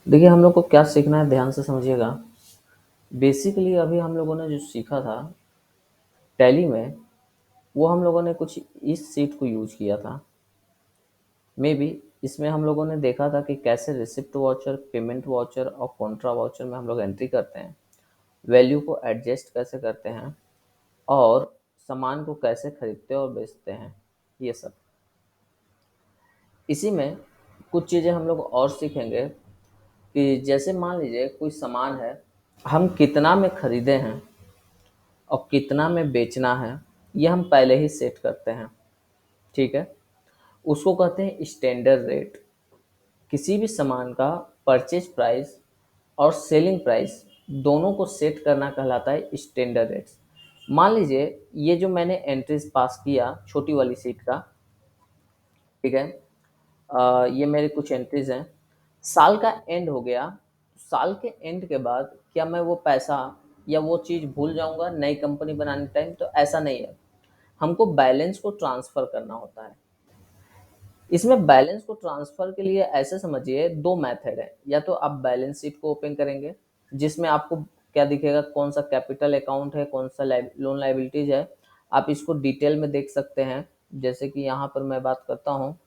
देखिए, हम लोग को क्या सीखना है, ध्यान से समझिएगा। बेसिकली अभी हम लोगों ने जो सीखा था टैली में, वो हम लोगों ने कुछ इस सीट को यूज किया था। मे बी इसमें हम लोगों ने देखा था कि कैसे रिसिप्ट वाउचर, पेमेंट वाउचर और कॉन्ट्रा वाउचर में हम लोग एंट्री करते हैं, वैल्यू को एडजस्ट कैसे करते हैं और सामान को कैसे खरीदते और बेचते हैं, ये सब। इसी में कुछ चीज़ें हम लोग और सीखेंगे कि जैसे मान लीजिए कोई सामान है, हम कितना में खरीदे हैं और कितना में बेचना है, ये हम पहले ही सेट करते हैं। ठीक है, उसको कहते हैं स्टैंडर्ड रेट। किसी भी सामान का परचेज प्राइस और सेलिंग प्राइस दोनों को सेट करना कहलाता है स्टैंडर्ड रेट्स। मान लीजिए ये जो मैंने एंट्रीज पास किया छोटी वाली सीट का, ठीक है, ये मेरे कुछ एंट्रीज हैं। साल का एंड हो गया, साल के एंड के बाद क्या मैं वो पैसा या वो चीज़ भूल जाऊंगा नई कंपनी बनाने टाइम? तो ऐसा नहीं है। हमको बैलेंस को ट्रांसफ़र करना होता है। इसमें बैलेंस को ट्रांसफ़र के लिए ऐसे समझिए, दो मेथड है। या तो आप बैलेंस शीट को ओपन करेंगे, जिसमें आपको क्या दिखेगा, कौन सा कैपिटल अकाउंट है, कौन सा लोन लाइबिलिटीज है। आप इसको डिटेल में देख सकते हैं। जैसे कि यहाँ पर मैं बात करता हूँ,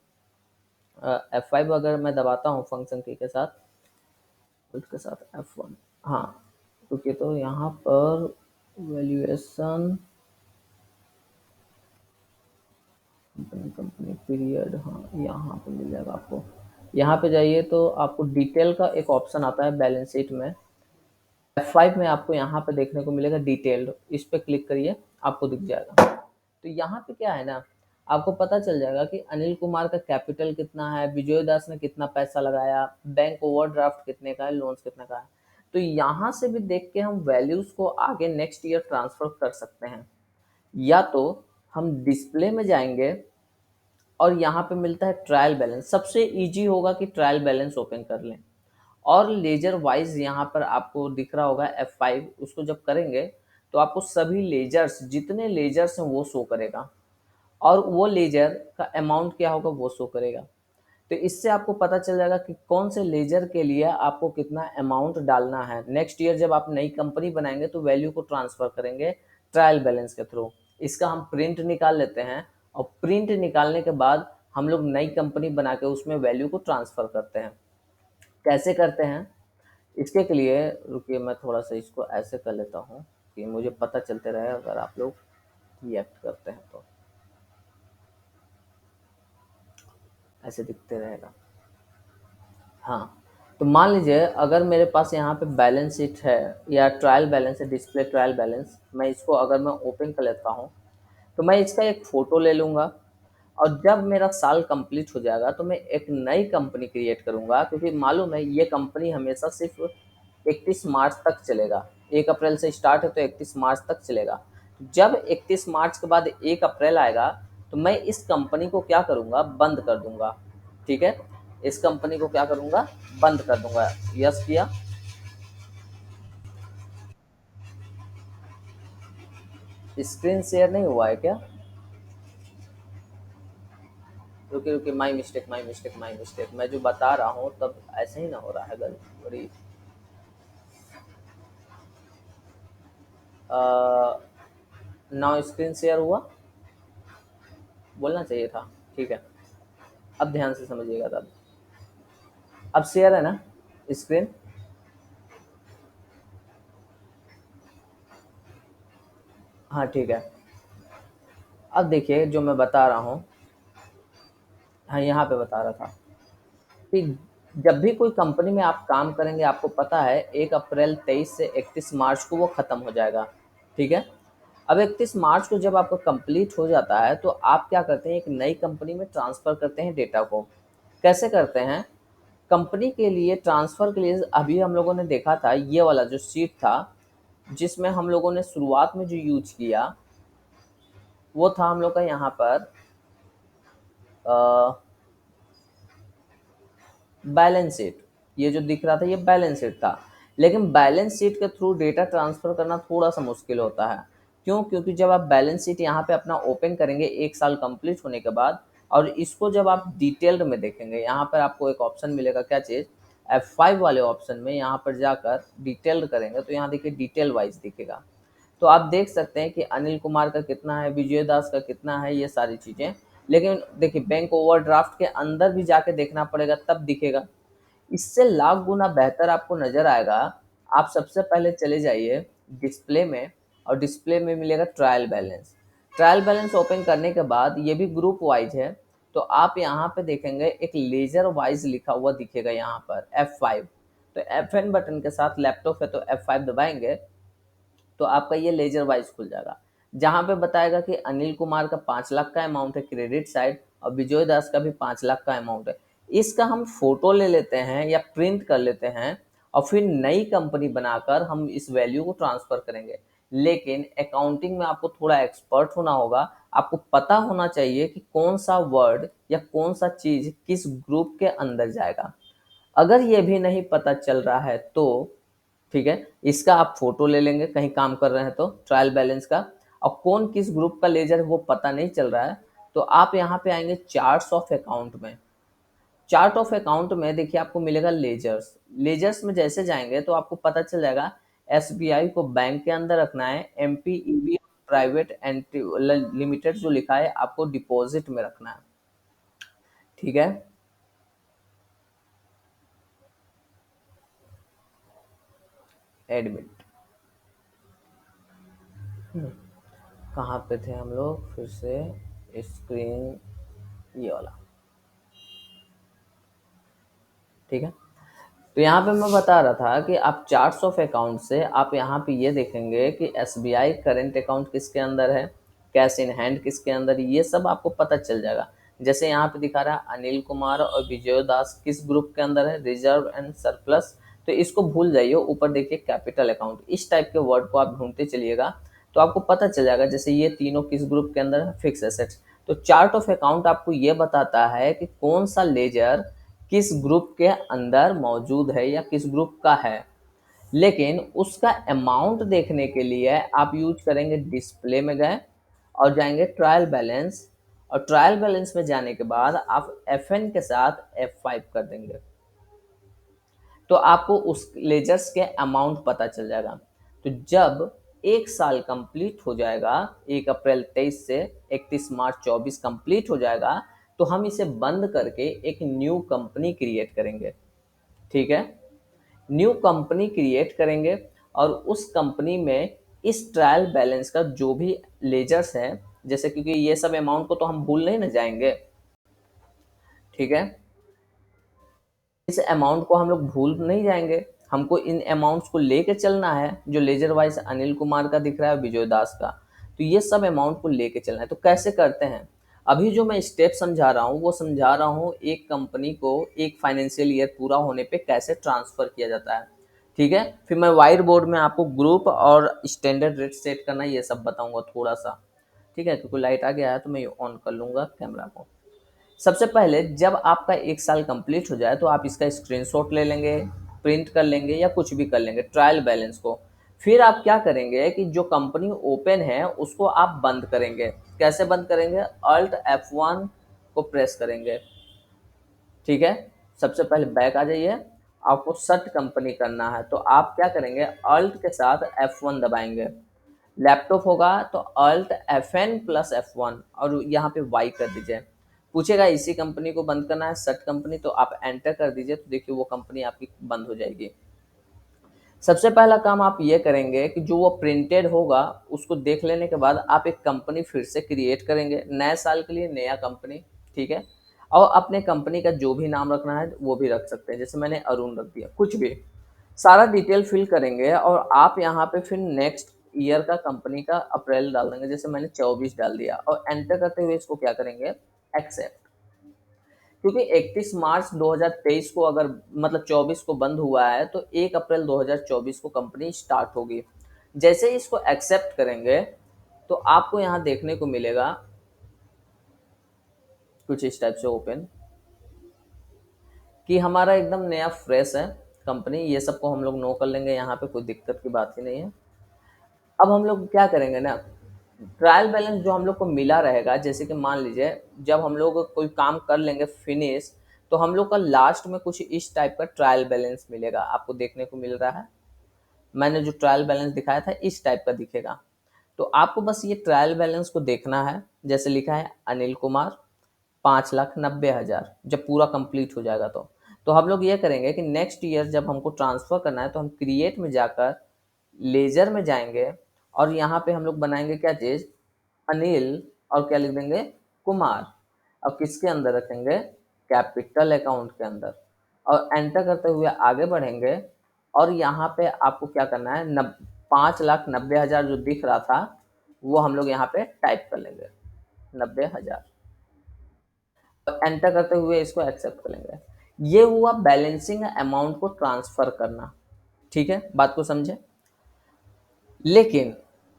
F5 अगर मैं दबाता हूँ फंक्शन की के साथ, उसके साथ F1, हाँ, क्योंकि तो यहाँ पर वैल्यूएशन, कंपनी कंपनी पीरियड, हाँ यहाँ पे मिल जाएगा आपको। यहाँ पे जाइए तो आपको डिटेल का एक ऑप्शन आता है बैलेंस शीट में। F5 में आपको यहाँ पे देखने को मिलेगा डिटेल्ड, इस पे क्लिक करिए, आपको दिख जाएगा। तो यहाँ पे क्या है ना, आपको पता चल जाएगा कि अनिल कुमार का कैपिटल कितना है, विजय दास ने कितना पैसा लगाया, बैंक ओवरड्राफ्ट कितने का है, लोन्स कितने का है। तो यहाँ से भी देख के हम वैल्यूज को आगे नेक्स्ट ईयर ट्रांसफर कर सकते हैं। या तो हम डिस्प्ले में जाएंगे और यहाँ पे मिलता है ट्रायल बैलेंस। सबसे इजी होगा कि ट्रायल बैलेंस ओपन कर लें, और लेजर वाइज यहाँ पर आपको दिख रहा होगा F5, उसको जब करेंगे तो आपको सभी लेजर्स, जितने लेजर्स हैं वो शो करेगा, और वो लेजर का अमाउंट क्या होगा वो शो करेगा। तो इससे आपको पता चल जाएगा कि कौन से लेजर के लिए आपको कितना अमाउंट डालना है। नेक्स्ट ईयर जब आप नई कंपनी बनाएंगे तो वैल्यू को ट्रांसफर करेंगे ट्रायल बैलेंस के थ्रू। इसका हम प्रिंट निकाल लेते हैं, और प्रिंट निकालने के बाद हम लोग नई कंपनी बना के उसमें वैल्यू को ट्रांसफर करते हैं। कैसे करते हैं, इसके के लिए रुकिए, मैं थोड़ा सा इसको ऐसे कर लेता हूँ कि मुझे पता चलते रहे अगर आप लोग रिएक्ट करते हैं तो। ऐसे दिखते रहेगा। हाँ, तो मान लीजिए अगर मेरे पास यहाँ पे बैलेंस शीट है या ट्रायल बैलेंस है, डिस्प्ले ट्रायल बैलेंस, मैं इसको अगर मैं ओपन कर लेता हूँ तो मैं इसका एक फ़ोटो ले लूँगा, और जब मेरा साल कंप्लीट हो जाएगा तो मैं एक नई कंपनी क्रिएट करूँगा, क्योंकि मालूम है ये कंपनी हमेशा सिर्फ 31 मार्च तक चलेगा। 1 अप्रैल से स्टार्ट है तो 31 मार्च तक चलेगा। जब 31 मार्च के बाद 1 अप्रैल आएगा तो मैं इस कंपनी को क्या करूँगा, बंद कर दूँगा। ठीक है, इस कंपनी को क्या करूँगा, बंद कर दूँगा। यस किया। स्क्रीन शेयर नहीं हुआ है क्या? रुकिए रुकिए, my mistake my mistake my mistake, मैं जो बता रहा हूँ तब ऐसे ही ना हो रहा है गड़बड़ी। नाउ स्क्रीन शेयर हुआ, बोलना चाहिए था। ठीक है, अब ध्यान से समझिएगा। तब अब शेयर है ना स्क्रीन? हाँ ठीक है। अब देखिए जो मैं बता रहा हूँ, हाँ यहाँ पे बता रहा था कि जब भी कोई कंपनी में आप काम करेंगे, आपको पता है 1 अप्रैल 23 से 31 मार्च को वो ख़त्म हो जाएगा। ठीक है, अब 31 मार्च को जब आपका कंप्लीट हो जाता है तो आप क्या करते हैं, एक नई कंपनी में ट्रांसफ़र करते हैं डेटा को। कैसे करते हैं? कंपनी के लिए ट्रांसफ़र के लिए अभी हम लोगों ने देखा था ये वाला जो शीट था, जिसमें हम लोगों ने शुरुआत में जो यूज किया वो था हम लोग का यहाँ पर बैलेंस शीट। ये जो दिख रहा था ये बैलेंस शीट था। लेकिन बैलेंस शीट के थ्रू डेटा ट्रांसफ़र करना थोड़ा सा मुश्किल होता है। क्यों? क्योंकि जब आप बैलेंस शीट यहाँ पे अपना ओपन करेंगे 1 साल कंप्लीट होने के बाद, और इसको जब आप डिटेल्ड में देखेंगे, यहाँ पर आपको एक ऑप्शन मिलेगा, क्या चीज़, F5 वाले ऑप्शन में यहाँ पर जाकर डिटेल करेंगे तो यहाँ देखिए डिटेल वाइज दिखेगा। तो आप देख सकते हैं कि अनिल कुमार का कितना है, विजय दास का कितना है, ये सारी चीज़ें। लेकिन देखिए बैंक ओवरड्राफ्ट के अंदर भी जाके देखना पड़ेगा तब दिखेगा। इससे लाख गुना बेहतर आपको नज़र आएगा। आप सबसे पहले चले जाइए डिस्प्ले में और डिस्प्ले में मिलेगा trial balance. Trial balance open करने के बाद ये भी ग्रुप वाइज है, तो आप यहाँ पे देखेंगे एक लेजर वाइज लिखा हुआ दिखेगा यहाँ पर F5। तो F5 बटन के साथ लैपटॉप है तो F5 दबाएंगे तो आपका ये लेजर वाइज खुल जाएगा, जहाँ पे बताएगा कि अनिल कुमार का 5 लाख का अमाउंट है क्रेडिट साइड और विजय दास का भी 5 लाख का अमाउंट है। इसका हम फोटो ले लेते हैं या प्रिंट कर लेते हैं और फिर नई कंपनी बनाकर हम इस वैल्यू को ट्रांसफर करेंगे। लेकिन अकाउंटिंग में आपको थोड़ा एक्सपर्ट होना होगा, आपको पता होना चाहिए कि कौन सा वर्ड या कौन सा चीज किस ग्रुप के अंदर जाएगा। अगर ये भी नहीं पता चल रहा है तो ठीक है, इसका आप फोटो ले लेंगे कहीं काम कर रहे हैं तो ट्रायल बैलेंस का, और कौन किस ग्रुप का लेजर है वो पता नहीं चल रहा है तो आप यहाँ पे आएंगे चार्ट्स ऑफ अकाउंट में। चार्ट ऑफ अकाउंट में देखिए आपको मिलेगा लेजर्स। लेजर्स में जैसे जाएंगे तो आपको पता चल जाएगा एसबीआई को बैंक के अंदर रखना है, एमपीईबी प्राइवेट एंटी लिमिटेड जो लिखा है आपको डिपॉजिट में रखना है। ठीक है, एडमिट कहाँ पे थे हम लोग, फिर से स्क्रीन ये वाला। ठीक है, तो यहाँ पे मैं बता रहा था कि आप चार्ट्स ऑफ अकाउंट से आप यहाँ पे ये देखेंगे कि एसबीआई करंट अकाउंट किसके अंदर है, कैश इन हैंड किसके अंदर, ये सब आपको पता चल जाएगा। जैसे यहाँ पे दिखा रहा है अनिल कुमार और विजय दास किस ग्रुप के अंदर है, रिजर्व एंड सरप्लस, तो इसको भूल जाइए। ऊपर देखिए कैपिटल अकाउंट, इस टाइप के वर्ड को आप ढूंढते चलिएगा तो आपको पता चल जाएगा। जैसे ये तीनों किस ग्रुप के अंदर है, फिक्स एसेट्स। तो चार्ट ऑफ अकाउंट आपको ये बताता है कि कौन सा लेजर किस ग्रुप के अंदर मौजूद है या किस ग्रुप का है। लेकिन उसका अमाउंट देखने के लिए आप यूज करेंगे डिस्प्ले में गए और जाएंगे ट्रायल बैलेंस, और ट्रायल बैलेंस में जाने के बाद आप FN के साथ F5 कर देंगे तो आपको उस लेजर्स के अमाउंट पता चल जाएगा। तो जब 1 साल कंप्लीट हो जाएगा, 1 अप्रैल 23 से 31 मार्च 24 कंप्लीट हो जाएगा, तो हम इसे बंद करके एक न्यू कंपनी क्रिएट करेंगे। ठीक है, न्यू कंपनी क्रिएट करेंगे और उस कंपनी में इस ट्रायल बैलेंस का जो भी लेजर्स है, जैसे क्योंकि ये सब अमाउंट को तो हम भूल नहीं ना जाएंगे। ठीक है, इस अमाउंट को हम लोग भूल नहीं जाएंगे, हमको इन अमाउंट्स को लेके चलना है। जो लेजर वाइज अनिल कुमार का दिख रहा है, विजय दास का, तो ये सब अमाउंट को लेके चलना है। तो कैसे करते हैं, अभी जो मैं स्टेप समझा रहा हूँ वो समझा रहा हूँ एक कंपनी को एक फाइनेंशियल ईयर पूरा होने पे कैसे ट्रांसफर किया जाता है। ठीक है, फिर मैं व्हाइट बोर्ड में आपको ग्रुप और स्टैंडर्ड रेट सेट करना ये सब बताऊंगा थोड़ा सा। ठीक है, क्योंकि लाइट आ गया है तो मैं ऑन कर लूंगा कैमरा को। सबसे पहले जब आपका 1 साल कंप्लीट हो जाए तो आप इसका स्क्रीनशॉट ले लेंगे, प्रिंट कर लेंगे या कुछ भी कर लेंगे ट्रायल बैलेंस को। फिर आप क्या करेंगे कि जो कंपनी ओपन है उसको आप बंद करेंगे। कैसे बंद करेंगे, अल्ट F1 को प्रेस करेंगे। ठीक है, सबसे पहले बैक आ जाइए, आपको शट कंपनी करना है तो आप क्या करेंगे, अल्ट के साथ F1 दबाएंगे। लैपटॉप होगा तो अल्ट FN प्लस F1 और यहाँ पे वाई कर दीजिए। पूछेगा इसी कंपनी को बंद करना है शट कंपनी, तो आप एंटर कर दीजिए तो देखिए वो कंपनी आपकी बंद हो जाएगी। सबसे पहला काम आप ये करेंगे कि जो वो प्रिंटेड होगा उसको देख लेने के बाद आप एक कंपनी फिर से क्रिएट करेंगे, नए साल के लिए नया कंपनी। ठीक है, और अपने कंपनी का जो भी नाम रखना है वो भी रख सकते हैं, जैसे मैंने अरुण रख दिया, कुछ भी। सारा डिटेल फिल करेंगे और आप यहाँ पे फिर नेक्स्ट ईयर का कंपनी का अप्रैल डाल देंगे, जैसे मैंने 24 डाल दिया और एंटर करते हुए इसको क्या करेंगे, एक्सेप्ट। क्योंकि 31 मार्च 2023 को अगर मतलब 24 को बंद हुआ है तो 1 अप्रैल 2024 को कंपनी स्टार्ट होगी। जैसे ही इसको एक्सेप्ट करेंगे तो आपको यहाँ देखने को मिलेगा कुछ इस टाइप से ओपन कि हमारा एकदम नया फ्रेश है कंपनी। ये सबको हम लोग नो कर लेंगे, यहाँ पे कोई दिक्कत की बात ही नहीं है। अब हम लोग क्या करेंगे ना, ट्रायल बैलेंस जो हम लोग को मिला रहेगा, जैसे कि मान लीजिए जब हम लोग कोई काम कर लेंगे फिनिश, तो हम लोग का लास्ट में कुछ इस टाइप का ट्रायल बैलेंस मिलेगा, आपको देखने को मिल रहा है। मैंने जो ट्रायल बैलेंस दिखाया था इस टाइप का दिखेगा। तो आपको बस ये ट्रायल बैलेंस को देखना है। जैसे लिखा है अनिल कुमार 5,90,000, जब पूरा कंप्लीट हो जाएगा तो हम लोग ये करेंगे कि नेक्स्ट ईयर जब हमको ट्रांसफर करना है तो हम क्रिएट में जाकर लेजर में जाएंगे और यहाँ पे हम लोग बनाएंगे क्या चीज, अनिल, और क्या लिख देंगे, कुमार। अब किसके अंदर रखेंगे, कैपिटल अकाउंट के अंदर, और एंटर करते हुए आगे बढ़ेंगे। और यहाँ पे आपको क्या करना है, 5,90,000 जो दिख रहा था वो हम लोग यहाँ पे टाइप कर लेंगे 90,000, और एंटर करते हुए इसको एक्सेप्ट कर लेंगे। ये हुआ बैलेंसिंग अमाउंट को ट्रांसफर करना। ठीक है, बात को समझे। लेकिन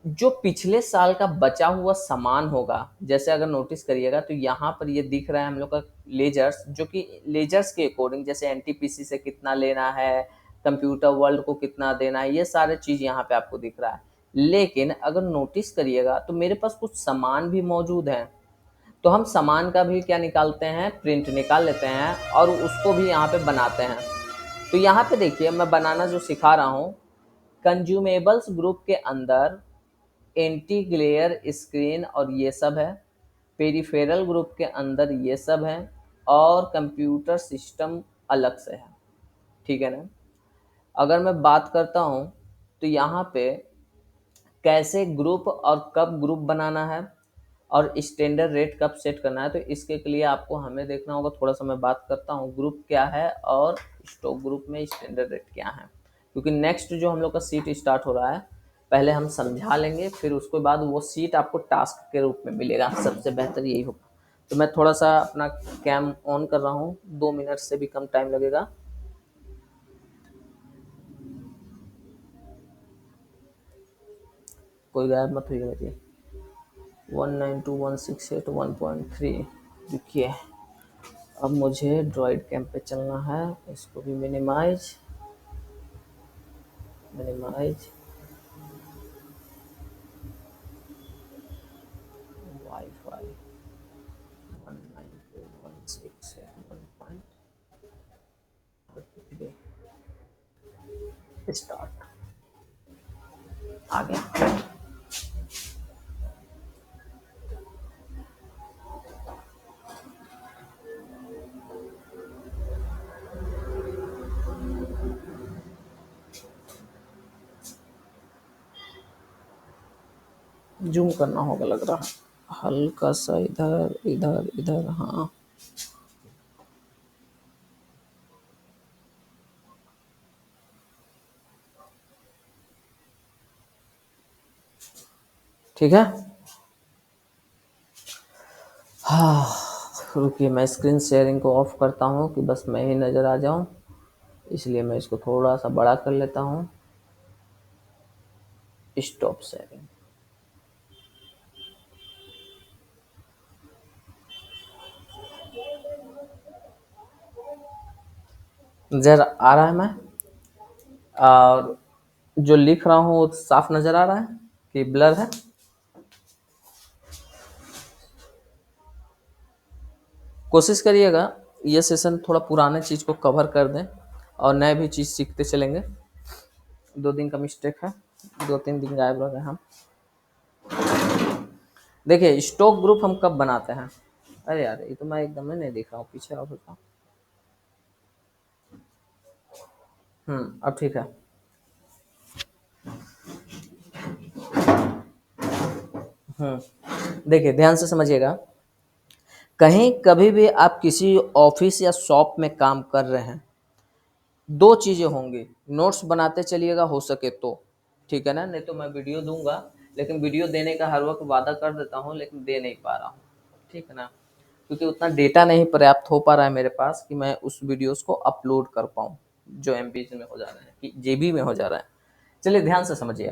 जो पिछले साल का बचा हुआ सामान होगा, जैसे अगर नोटिस करिएगा तो यहाँ पर ये दिख रहा है हम लोग का लेजर्स, जो कि लेजर्स के अकॉर्डिंग जैसे एनटीपीसी से कितना लेना है, कंप्यूटर वर्ल्ड को कितना देना है, ये सारे चीज यहाँ पे आपको दिख रहा है। लेकिन अगर नोटिस करिएगा तो मेरे पास कुछ सामान भी मौजूद है, तो हम सामान का भी क्या निकालते हैं, प्रिंट निकाल लेते हैं और उसको भी यहाँ पे बनाते हैं। तो यहाँ पे देखिए मैं बनाना जो सिखा रहा हूँ, कंज्यूमेबल्स ग्रुप के अंदर एंटी ग्लेयर स्क्रीन और ये सब है, पेरिफेरल ग्रुप के अंदर ये सब है, और कंप्यूटर सिस्टम अलग से है। ठीक है ना। अगर मैं बात करता हूँ तो यहाँ पे कैसे ग्रुप और कब ग्रुप बनाना है और स्टैंडर्ड रेट कब सेट करना है, तो इसके लिए आपको हमें देखना होगा। थोड़ा सा मैं बात करता हूँ ग्रुप क्या है और स्टॉक ग्रुप में स्टैंडर्ड रेट क्या है, क्योंकि नेक्स्ट जो हम लोग का सीट स्टार्ट हो रहा है, पहले हम समझा लेंगे, फिर उसके बाद वो सीट आपको टास्क के रूप में मिलेगा। सबसे बेहतर यही होगा। तो मैं थोड़ा सा अपना कैम ऑन कर रहा हूँ, 2 मिनट से भी कम टाइम लगेगा। कोई गायब मत होइएगा जी। 192.168.1.3। देखिए अब मुझे ड्रॉइड कैंप पे चलना है, इसको भी मिनिमाइज मिनिमाइज वाईफाई 192.168.1.3 स्टार्ट आ गया। जूम करना होगा लग रहा है, हल्का सा इधर इधर इधर। हाँ ठीक है। हाँ रुकिए, मैं स्क्रीन शेयरिंग को ऑफ करता हूँ कि बस मैं ही नज़र आ जाऊँ, इसलिए मैं इसको थोड़ा सा बड़ा कर लेता हूँ। Stop sharing. नजर आ रहा है मैं, और जो लिख रहा हूँ वो साफ नजर आ रहा है कि ब्लर है। कोशिश करिएगा ये सेशन थोड़ा पुराने चीज़ को कवर कर दें और नए भी चीज़ सीखते चलेंगे। 2 दिन का मिस्टेक है, 2-3 दिन गायब रह गए हम। देखिए स्टॉक ग्रुप हम कब बनाते हैं, अरे यार ये तो मैं एकदम ही नहीं देख रहा हूँ, पीछे आओ बताओ। अब ठीक है। देखिए ध्यान से समझिएगा, कहीं कभी भी आप किसी ऑफिस या शॉप में काम कर रहे हैं, 2 चीजें होंगी, नोट्स बनाते चलिएगा हो सके तो, ठीक है ना, नहीं तो मैं वीडियो दूंगा, लेकिन वीडियो देने का हर वक्त वादा कर देता हूँ लेकिन दे नहीं पा रहा हूँ, ठीक है ना, क्योंकि उतना डेटा नहीं पर्याप्त हो पा रहा है मेरे पास कि मैं उस वीडियोस को अपलोड कर पाऊँ जो एमबी में हो जा रहे हैं कि जेबी में हो जा रहा है। चलिए ध्यान से समझिए,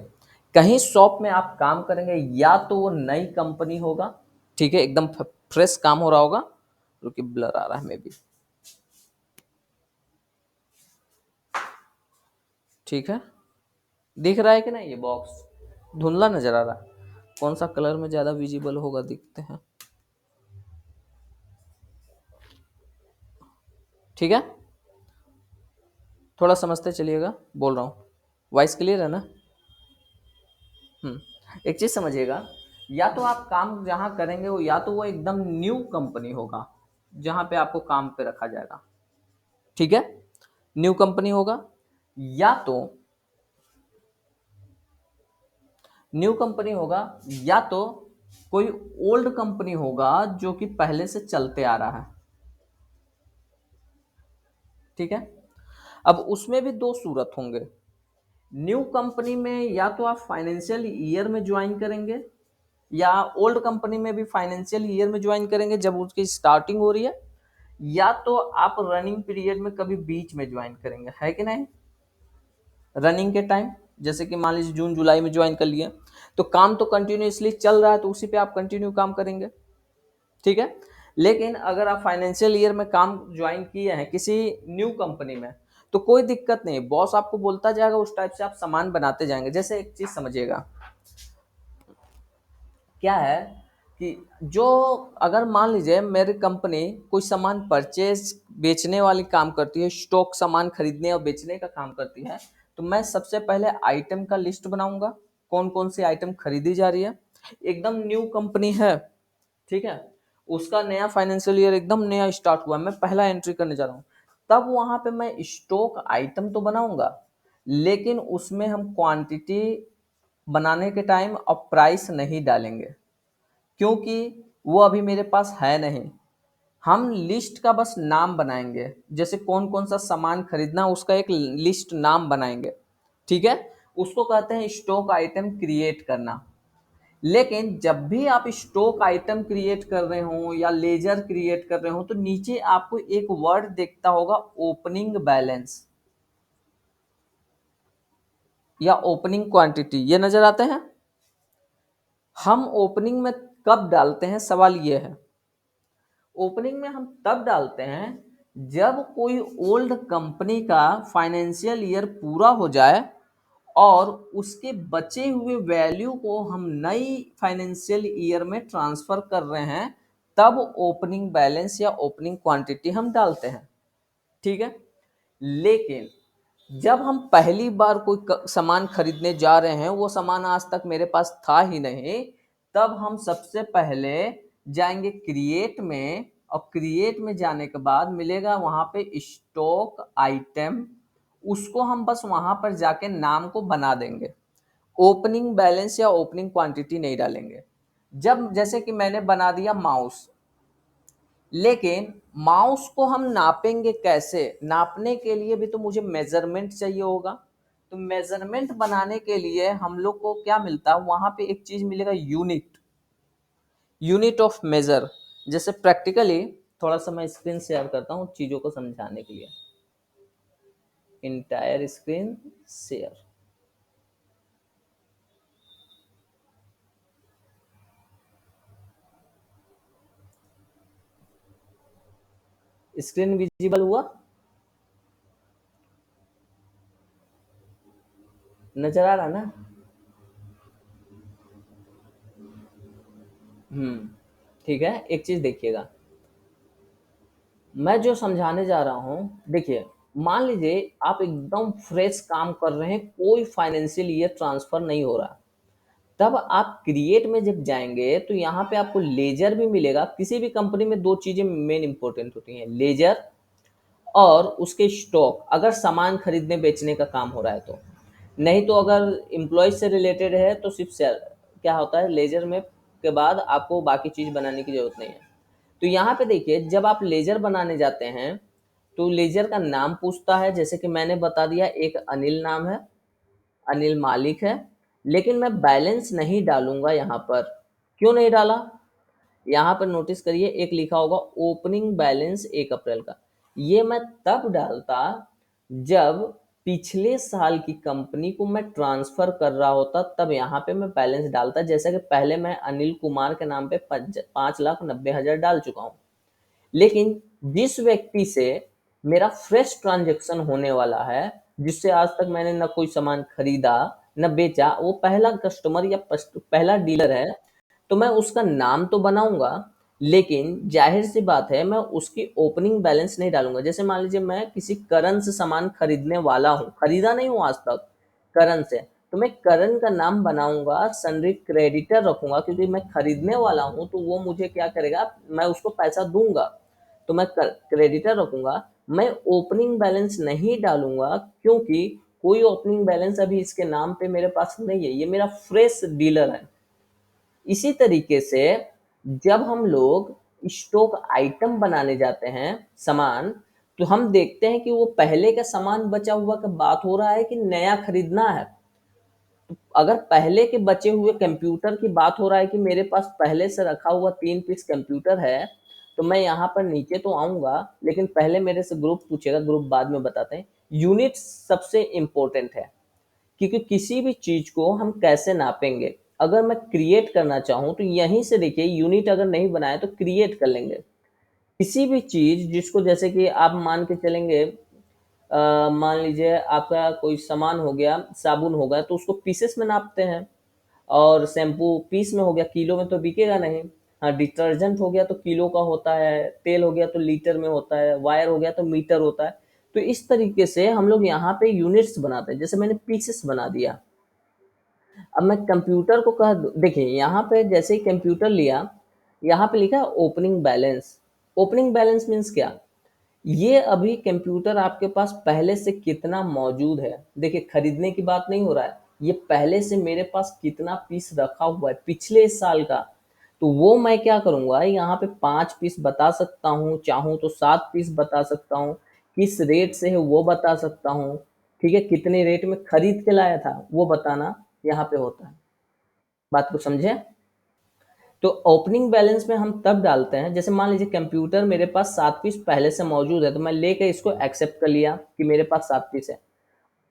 कहीं शॉप में आप काम करेंगे या तो वो नई कंपनी होगा, ठीक है, एकदम फ्रेश काम हो रहा होगा। रुकिए ब्लर आ रहा है मे बी, ठीक है, दिख रहा है कि नहीं, ये बॉक्स धुंधला नजर आ रहा है, कौन सा कलर में ज्यादा विजिबल होगा, दिखते हैं। ठीक है, थोड़ा समझते चलिएगा, बोल रहा हूँ, वॉइस क्लियर है ना। एक चीज समझिएगा, या तो आप काम जहाँ करेंगे वो या तो वो एकदम न्यू कंपनी होगा जहाँ पे आपको काम पे रखा जाएगा, ठीक है, न्यू कंपनी होगा, या तो न्यू कंपनी होगा, या तो कोई ओल्ड कंपनी होगा जो कि पहले से चलते आ रहा है, ठीक है। अब उसमें भी दो सूरत होंगे, न्यू कंपनी में या तो आप फाइनेंशियल ईयर में ज्वाइन करेंगे, या ओल्ड कंपनी में भी फाइनेंशियल ईयर में ज्वाइन करेंगे जब उसकी स्टार्टिंग हो रही है, या तो आप रनिंग पीरियड में कभी बीच में ज्वाइन करेंगे, है कि नहीं, रनिंग के टाइम, जैसे कि मान लीजिए जून जुलाई में ज्वाइन कर लिया, तो काम तो कंटिन्यूसली चल रहा है तो उसी पे आप कंटिन्यू काम करेंगे, ठीक है। लेकिन अगर आप फाइनेंशियल ईयर में काम ज्वाइन किए हैं किसी न्यू कंपनी में, तो कोई दिक्कत नहीं, बॉस आपको बोलता जाएगा, उस टाइप से आप सामान बनाते जाएंगे। जैसे एक चीज समझिएगा, क्या है कि जो, अगर मान लीजिए मेरी कंपनी कोई सामान परचेज बेचने वाली काम करती है, स्टॉक सामान खरीदने और बेचने का काम करती है, तो मैं सबसे पहले आइटम का लिस्ट बनाऊंगा, कौन कौन सी आइटम खरीदी जा रही है, एकदम न्यू कंपनी है, ठीक है, उसका नया फाइनेंशियल ईयर एकदम नया स्टार्ट हुआ, मैं पहला एंट्री करने जा रहा हूँ, तब वहां पे मैं स्टॉक आइटम तो बनाऊंगा, लेकिन उसमें हम क्वांटिटी बनाने के टाइम अब प्राइस नहीं डालेंगे, क्योंकि वो अभी मेरे पास है नहीं, हम लिस्ट का बस नाम बनाएंगे, जैसे कौन कौन सा सामान खरीदना उसका एक लिस्ट नाम बनाएंगे, ठीक है, उसको कहते हैं स्टॉक आइटम क्रिएट करना। लेकिन जब भी आप स्टॉक आइटम क्रिएट कर रहे हो या लेजर क्रिएट कर रहे हो, तो नीचे आपको एक वर्ड देखता होगा, ओपनिंग बैलेंस या ओपनिंग क्वांटिटी, ये नजर आते हैं। हम ओपनिंग में कब डालते हैं, सवाल ये है, ओपनिंग में हम तब डालते हैं जब कोई ओल्ड कंपनी का फाइनेंशियल ईयर पूरा हो जाए और उसके बचे हुए वैल्यू को हम नई फाइनेंशियल ईयर में ट्रांसफर कर रहे हैं, तब ओपनिंग बैलेंस या ओपनिंग क्वांटिटी हम डालते हैं, ठीक है। लेकिन जब हम पहली बार कोई सामान खरीदने जा रहे हैं, वो सामान आज तक मेरे पास था ही नहीं, तब हम सबसे पहले जाएंगे क्रिएट में, और क्रिएट में जाने के बाद मिलेगा वहां पे स्टॉक आइटम, उसको हम बस वहां पर जाके नाम को बना देंगे, ओपनिंग बैलेंस या ओपनिंग क्वांटिटी नहीं डालेंगे। जब जैसे कि मैंने बना दिया माउस, लेकिन माउस को हम नापेंगे कैसे, नापने के लिए भी तो मुझे मेजरमेंट चाहिए होगा, तो मेजरमेंट बनाने के लिए हम लोग को क्या मिलता है, वहां पे एक चीज मिलेगा, यूनिट, यूनिट ऑफ मेजर। जैसे प्रैक्टिकली थोड़ा सा मैं स्क्रीन शेयर करता हूँ चीजों को समझाने के लिए, entire screen share, screen visible हुआ, नजर आ रहा ना। ठीक है, एक चीज देखिएगा, मैं जो समझाने जा रहा हूँ, देखिए, मान लीजिए आप एकदम फ्रेश काम कर रहे हैं, कोई फाइनेंशियल ईयर ट्रांसफर नहीं हो रहा, तब आप क्रिएट में जब जाएंगे तो यहाँ पे आपको लेजर भी मिलेगा। किसी भी कंपनी में दो चीजें मेन इंपॉर्टेंट होती हैं, लेजर और उसके स्टॉक, अगर सामान खरीदने बेचने का काम हो रहा है तो, नहीं तो अगर एम्प्लॉय से रिलेटेड है तो सिर्फ क्या होता है, लेजर में के बाद आपको बाकी चीज बनाने की जरूरत नहीं है। तो यहाँ पे देखिए, जब आप लेजर बनाने जाते हैं तो लेजर का नाम पूछता है, जैसे कि मैंने बता दिया, एक अनिल नाम है, अनिल मालिक है, लेकिन मैं बैलेंस नहीं डालूंगा यहाँ पर। क्यों नहीं डाला, यहाँ पर नोटिस करिए, एक लिखा होगा ओपनिंग बैलेंस 1 अप्रैल का, ये मैं तब डालता जब पिछले साल की कंपनी को मैं ट्रांसफर कर रहा होता, तब यहाँ पे मैं बैलेंस डालता, जैसा कि पहले मैं अनिल कुमार के नाम पे 5,90,000 डाल चुका हूँ। लेकिन जिस व्यक्ति से मेरा फ्रेश ट्रांजैक्शन होने वाला है, जिससे आज तक मैंने न कोई सामान खरीदा न बेचा, वो पहला कस्टमर या पहला डीलर है, तो मैं उसका नाम तो बनाऊंगा, लेकिन जाहिर सी बात है मैं उसकी ओपनिंग बैलेंस नहीं डालूंगा। जैसे मान लीजिए मैं किसी करण से सामान खरीदने वाला हूँ, खरीदा नहीं हूँ आज तक करण से, तो मैं करण का नाम बनाऊंगा, सन्ड्री क्रेडिटर रखूंगा, क्योंकि मैं खरीदने वाला हूँ तो वो मुझे क्या करेगा, मैं उसको पैसा दूंगा, तो मैं क्रेडिटर रखूंगा। मैं ओपनिंग बैलेंस नहीं डालूंगा, क्योंकि कोई ओपनिंग बैलेंस अभी इसके नाम पे मेरे पास नहीं है, ये मेरा फ्रेश डीलर है। इसी तरीके से जब हम लोग स्टॉक आइटम बनाने जाते हैं सामान, तो हम देखते हैं कि वो पहले का सामान बचा हुआ का बात हो रहा है कि नया खरीदना है। तो अगर पहले के बचे हुए कंप्यूटर की बात हो रहा है कि मेरे पास पहले से रखा हुआ 3 पीस कंप्यूटर है, तो मैं यहाँ पर नीचे तो आऊंगा, लेकिन पहले मेरे से ग्रुप पूछेगा, ग्रुप बाद में बताते हैं। यूनिट सबसे इंपॉर्टेंट है, क्योंकि किसी भी चीज को हम कैसे नापेंगे। अगर मैं क्रिएट करना चाहूं तो यहीं से देखिए, यूनिट अगर नहीं बनाए तो क्रिएट कर लेंगे। किसी भी चीज जिसको, जैसे कि आप मान के चलेंगे, मान लीजिए आपका कोई सामान हो गया, साबुन हो गया, तो उसको पीसेस में नापते हैं। और शैम्पू पीस में हो गया, किलो में तो बिकेगा नहीं। हाँ, डिटर्जेंट हो गया तो किलो का होता है, तेल हो गया तो लीटर में होता है, वायर हो गया तो मीटर होता है। तो इस तरीके से हम लोग यहाँ पे यूनिट्स बनाते हैं। जैसे मैंने पीसेस बना दिया, अब मैं कंप्यूटर को कह देखिए, यहाँ पे जैसे ही कंप्यूटर लिया, यहाँ पे लिखा है opening balance. Opening balance means क्या, ये अभी कंप्यूटर आपके पास पहले से कितना मौजूद है। देखिए, खरीदने की बात नहीं हो रहा है, ये पहले से मेरे पास कितना पीस रखा हुआ है पिछले साल का। तो वो मैं क्या करूंगा, यहाँ पे 5 पीस बता सकता हूँ, चाहूँ तो 7 पीस बता सकता हूँ, किस रेट से है वो बता सकता हूँ। ठीक है, कितने रेट में खरीद के लाया था वो बताना यहाँ पे होता है। बात को समझे। तो ओपनिंग बैलेंस में हम तब डालते हैं, जैसे मान लीजिए कंप्यूटर मेरे पास 7 पीस पहले से मौजूद है, तो मैं लेके इसको एक्सेप्ट कर लिया कि मेरे पास 7 पीस है।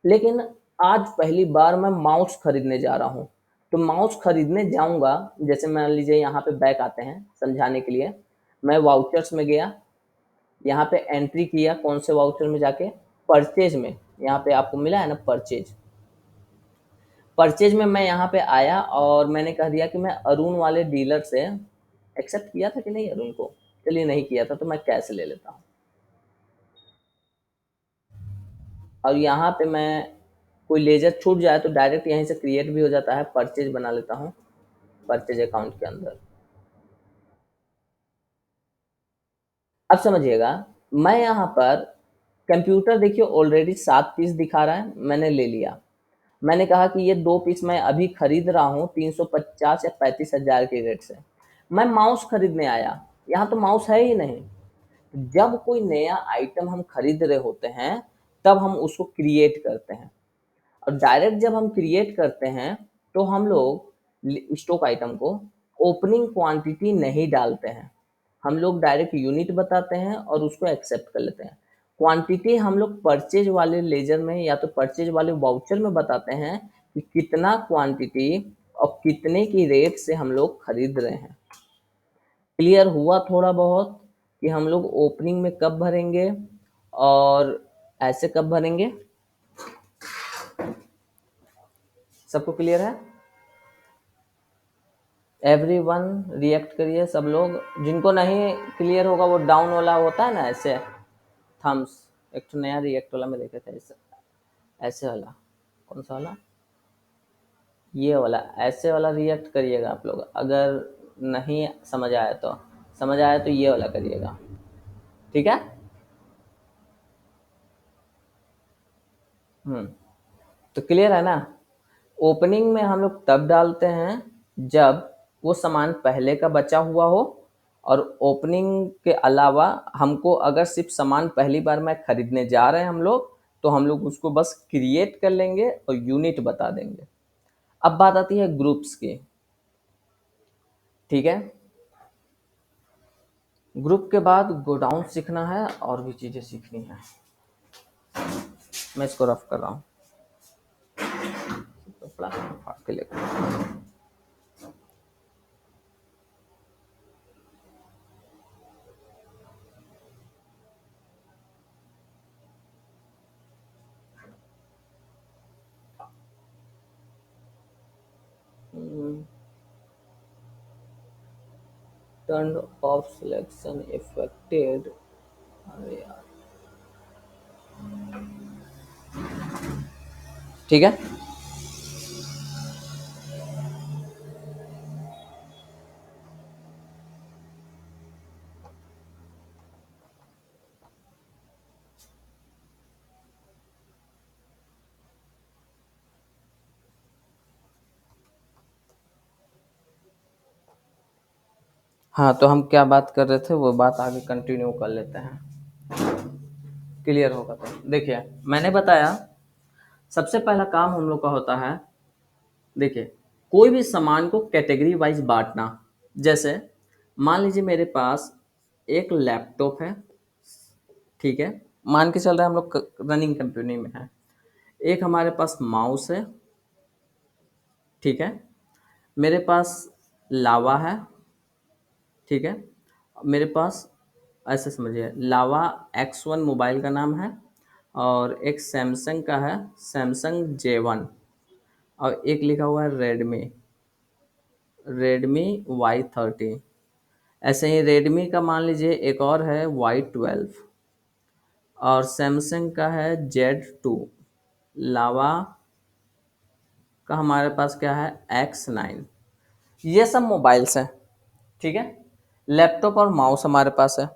लेकिन आज पहली बार मैं माउस खरीदने जा रहा हूँ, तो माउस खरीदने जाऊंगा। जैसे मान लीजिए यहाँ पे बैक आते हैं समझाने के लिए। मैं वाउचर्स में गया, यहाँ पे एंट्री किया, कौन से वाउचर में जाके, परचेज में। यहाँ पे आपको मिला है ना परचेज, परचेज में मैं यहाँ पे आया और मैंने कह दिया कि मैं अरुण वाले डीलर से, एक्सेप्ट किया था कि नहीं अरुण को, चलिए नहीं किया था तो मैं कैश ले लेता हूँ। और यहाँ पे मैं, कोई लेजर छूट जाए तो डायरेक्ट यहीं से क्रिएट भी हो जाता है, परचेज बना लेता हूँ परचेज अकाउंट के अंदर। अब समझिएगा, मैं यहाँ पर कंप्यूटर देखिए ऑलरेडी 7 पीस दिखा रहा है, मैंने ले लिया। मैंने कहा कि ये 2 पीस मैं अभी खरीद रहा हूँ 350 या 35 हज़ार के रेट से। मैं माउस खरीदने आया, यहाँ तो माउस है ही नहीं। जब कोई नया आइटम हम खरीद रहे होते हैं, तब हम उसको क्रिएट करते हैं। और डायरेक्ट जब हम क्रिएट करते हैं, तो हम लोग स्टॉक आइटम को ओपनिंग क्वांटिटी नहीं डालते हैं। हम लोग डायरेक्ट यूनिट बताते हैं और उसको एक्सेप्ट कर लेते हैं। क्वांटिटी हम लोग परचेज वाले लेजर में या तो परचेज वाले वाउचर में बताते हैं कि कितना क्वांटिटी और कितने की रेट से हम लोग खरीद रहे हैं। क्लियर हुआ थोड़ा बहुत कि हम लोग ओपनिंग में कब भरेंगे और ऐसे कब भरेंगे। सबको क्लियर है? एवरीवन रिएक्ट करिए सब लोग। जिनको नहीं क्लियर होगा वो डाउन वाला होता है ना ऐसे थम्स, एक तो नया रिएक्ट वाला मैं देखे थे ऐसे, ऐसे वाला, कौन सा वाला, ये वाला, ऐसे वाला रिएक्ट करिएगा आप लोग। अगर नहीं समझ आया तो, समझ आया तो ये वाला करिएगा। ठीक है। हम्म। तो क्लियर है ना। ओपनिंग में हम लोग तब डालते हैं जब वो सामान पहले का बचा हुआ हो, और ओपनिंग के अलावा हमको अगर सिर्फ सामान पहली बार में खरीदने जा रहे हैं हम लोग, तो हम लोग उसको बस क्रिएट कर लेंगे और यूनिट बता देंगे। अब बात आती है ग्रुप्स की। ठीक है, ग्रुप के बाद गोडाउन सीखना है और भी चीज़ें सीखनी है। मैं इसको रफ कर रहा हूँ, कपड़ा फाड़ के लेकर। Turn off selection affected. अरे यार, ठीक है। हाँ, तो हम क्या बात कर रहे थे, वो बात आगे कंटिन्यू कर लेते हैं, क्लियर होगा। तो देखिए, मैंने बताया सबसे पहला काम हम लोग का होता है, देखिए, कोई भी सामान को कैटेगरी वाइज बांटना। जैसे मान लीजिए मेरे पास एक लैपटॉप है, ठीक है, मान के चल रहा है हम लोग रनिंग कंपनी में है। एक हमारे पास माउस है, ठीक है, मेरे पास लावा है, ठीक है, मेरे पास, ऐसे समझिए, लावा X1 मोबाइल का नाम है, और एक सैमसंग का है, सैमसंग J1, और एक लिखा हुआ है रेडमी, रेडमी Y30। ऐसे ही रेडमी का मान लीजिए एक और है Y12, और सैमसंग का है Z2, लावा का हमारे पास क्या है, X9। ये सब मोबाइल्स हैं, ठीक है। लैपटॉप और माउस हमारे पास है,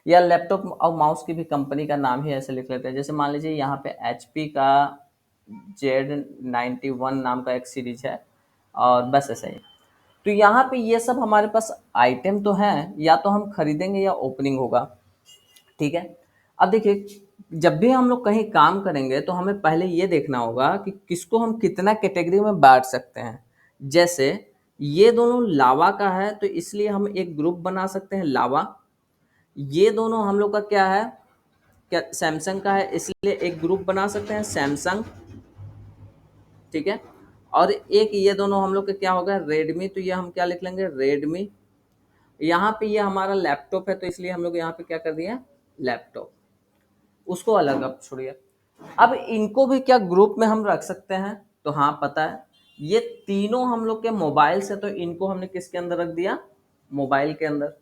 या लैपटॉप और माउस की भी कंपनी का नाम ही ऐसे लिख लेते हैं। जैसे मान लीजिए यहाँ पे HP का Z91 नाम का एक सीरीज है, और बस ऐसा ही। तो यहाँ पे ये सब हमारे पास आइटम तो हैं, या तो हम खरीदेंगे या ओपनिंग होगा, ठीक है। अब देखिए, जब भी हम लोग कहीं काम करेंगे तो हमें पहले ये देखना होगा कि किसको हम कितना कैटेगरी में बांट सकते हैं। जैसे ये दोनों लावा का है, तो इसलिए हम एक ग्रुप बना सकते हैं, लावा। ये दोनों हम लोग का क्या है, क्या सैमसंग का है, इसलिए एक ग्रुप बना सकते हैं, सैमसंग, ठीक है। और एक ये दोनों हम लोग का क्या होगा, रेडमी, तो ये हम क्या लिख लेंगे, रेडमी। यहाँ पे ये हमारा लैपटॉप है, तो इसलिए हम लोग यहाँ पे क्या कर दिया, लैपटॉप। उसको अलग अब छोड़िए। अब इनको भी क्या ग्रुप में हम रख सकते हैं, तो हाँ पता है, ये तीनों हम लोग के मोबाइल से, तो इनको हमने किसके अंदर रख दिया, मोबाइल के अंदर।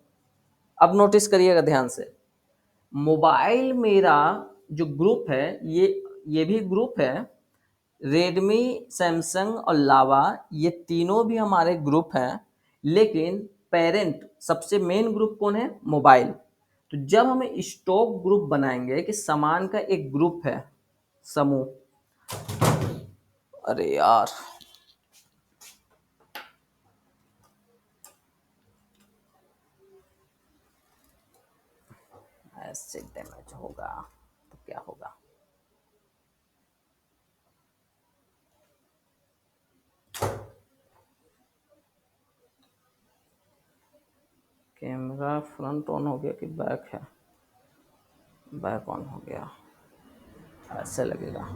अब नोटिस करिएगा ध्यान से, मोबाइल मेरा जो ग्रुप है, ये भी ग्रुप है, रेडमी, सैमसंग और लावा, ये तीनों भी हमारे ग्रुप हैं। लेकिन पेरेंट, सबसे मेन ग्रुप कौन है, मोबाइल। तो जब हम स्टॉक ग्रुप बनाएंगे कि सामान का एक ग्रुप है, समूह, अरे यार, ऐसे डैमेज होगा तो क्या होगा। कैमरा फ्रंट ऑन हो गया कि बैक है, बैक ऑन हो गया, ऐसे लगेगा।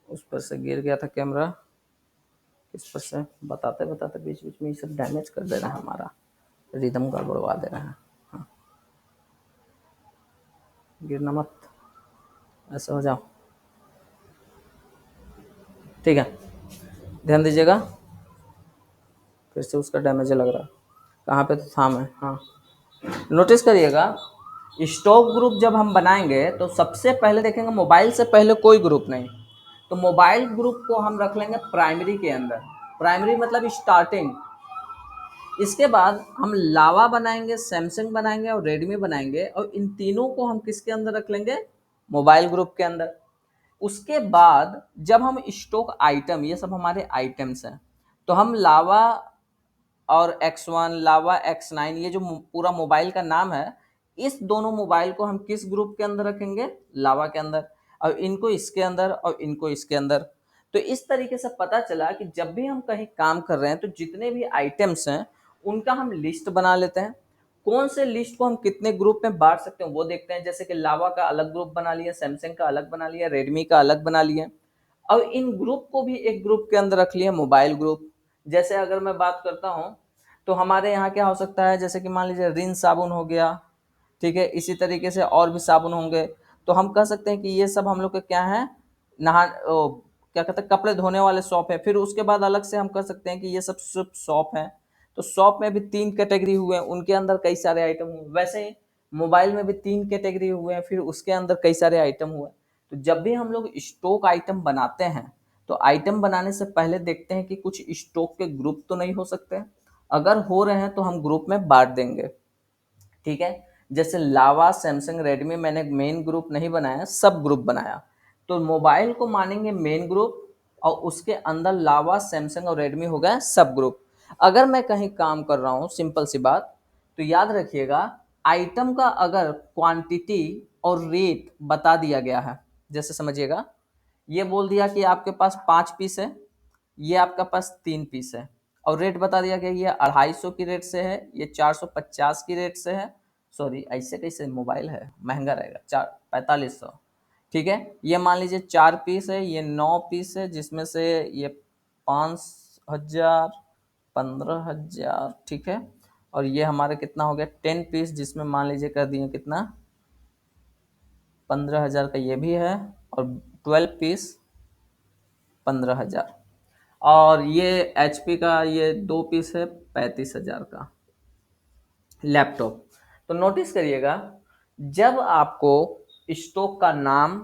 उस पर से गिर गया था कैमरा, इस पर से बताते बताते बीच बीच में ये सब डैमेज कर दे रहा है, हमारा रिदम गड़बड़वा दे रहा है। हाँ, गिरना मत, ऐसे हो जाओ, ठीक है, ध्यान दीजिएगा। फिर से उसका डैमेज लग रहा है, कहाँ पे तो थाम है, हाँ। नोटिस करिएगा, स्टॉक ग्रुप जब हम बनाएंगे तो सबसे पहले देखेंगे मोबाइल से पहले कोई ग्रुप नहीं, तो मोबाइल ग्रुप को हम रख लेंगे प्राइमरी के अंदर। प्राइमरी मतलब स्टार्टिंग। इसके बाद हम लावा बनाएंगे, सैमसंग बनाएंगे और रेडमी बनाएंगे, और इन तीनों को हम किसके अंदर रख लेंगे, मोबाइल ग्रुप के अंदर। उसके बाद जब हम स्टॉक आइटम, ये सब हमारे आइटम्स हैं, तो हम लावा और X1, लावा X9, ये जो पूरा मोबाइल का नाम है, इस दोनों मोबाइल को हम किस ग्रुप के अंदर रखेंगे, लावा के अंदर, और इनको इसके अंदर, और इनको इसके अंदर। तो इस तरीके से पता चला कि जब भी हम कहीं काम कर रहे हैं तो जितने भी आइटम्स हैं उनका हम लिस्ट बना लेते हैं। कौन से लिस्ट को हम कितने ग्रुप में बांट सकते हैं वो देखते हैं। जैसे कि लावा का अलग ग्रुप बना लिया, सैमसंग का अलग बना लिया, रेडमी का अलग बना लिया, और इन ग्रुप को भी एक ग्रुप के अंदर रख लिया, मोबाइल ग्रुप। जैसे अगर मैं बात करता हूँ तो हमारे यहाँ क्या हो सकता है, जैसे कि मान लीजिए रिन साबुन हो गया, ठीक है, इसी तरीके से और भी साबुन होंगे। तो हम कह सकते हैं कि ये सब हम लोग के क्या है, नहा क्या कहते हैं कपड़े धोने वाले शॉप है, फिर उसके बाद अलग से हम कर सकते हैं कि ये सब सिर्फ शॉप है। तो शॉप में भी 3 कैटेगरी हुए हैं, उनके अंदर कई सारे आइटम हुए। वैसे ही मोबाइल में भी 3 कैटेगरी हुए हैं, फिर उसके अंदर कई सारे आइटम हुए। तो जब भी हम लोग स्टॉक आइटम बनाते हैं तो आइटम बनाने से पहले देखते हैं कि कुछ स्टॉक के ग्रुप तो नहीं हो सकते। अगर हो रहे हैं तो हम ग्रुप में बांट देंगे, ठीक है। जैसे लावा, सैमसंग, रेडमी मैंने मेन ग्रुप नहीं बनाया, सब ग्रुप बनाया। तो मोबाइल को मानेंगे मेन ग्रुप और उसके अंदर लावा, सैमसंग और रेडमी हो गए सब ग्रुप। अगर मैं कहीं काम कर रहा हूँ, सिंपल सी बात, तो याद रखिएगा आइटम का अगर क्वांटिटी और रेट बता दिया गया है, जैसे समझिएगा ये बोल दिया कि आपके पास 5 पीस है, ये आपका पास 3 पीस है, और रेट बता दिया गया ये 250 की रेट से है, ये 450 की रेट से है। सॉरी, ऐसे कैसे, मोबाइल है महंगा रहेगा, 4500, ठीक है। ये मान लीजिए 4 पीस है, ये 9 पीस है, जिसमें से ये 5000, 15000, ठीक है। और ये हमारा कितना हो गया 10 पीस, जिसमें मान लीजिए कर दिए कितना 15000 का ये भी है, और 12 पीस 15000, और ये एचपी का ये 2 पीस है 35000 का लैपटॉप। तो नोटिस करिएगा जब आपको स्टॉक का नाम,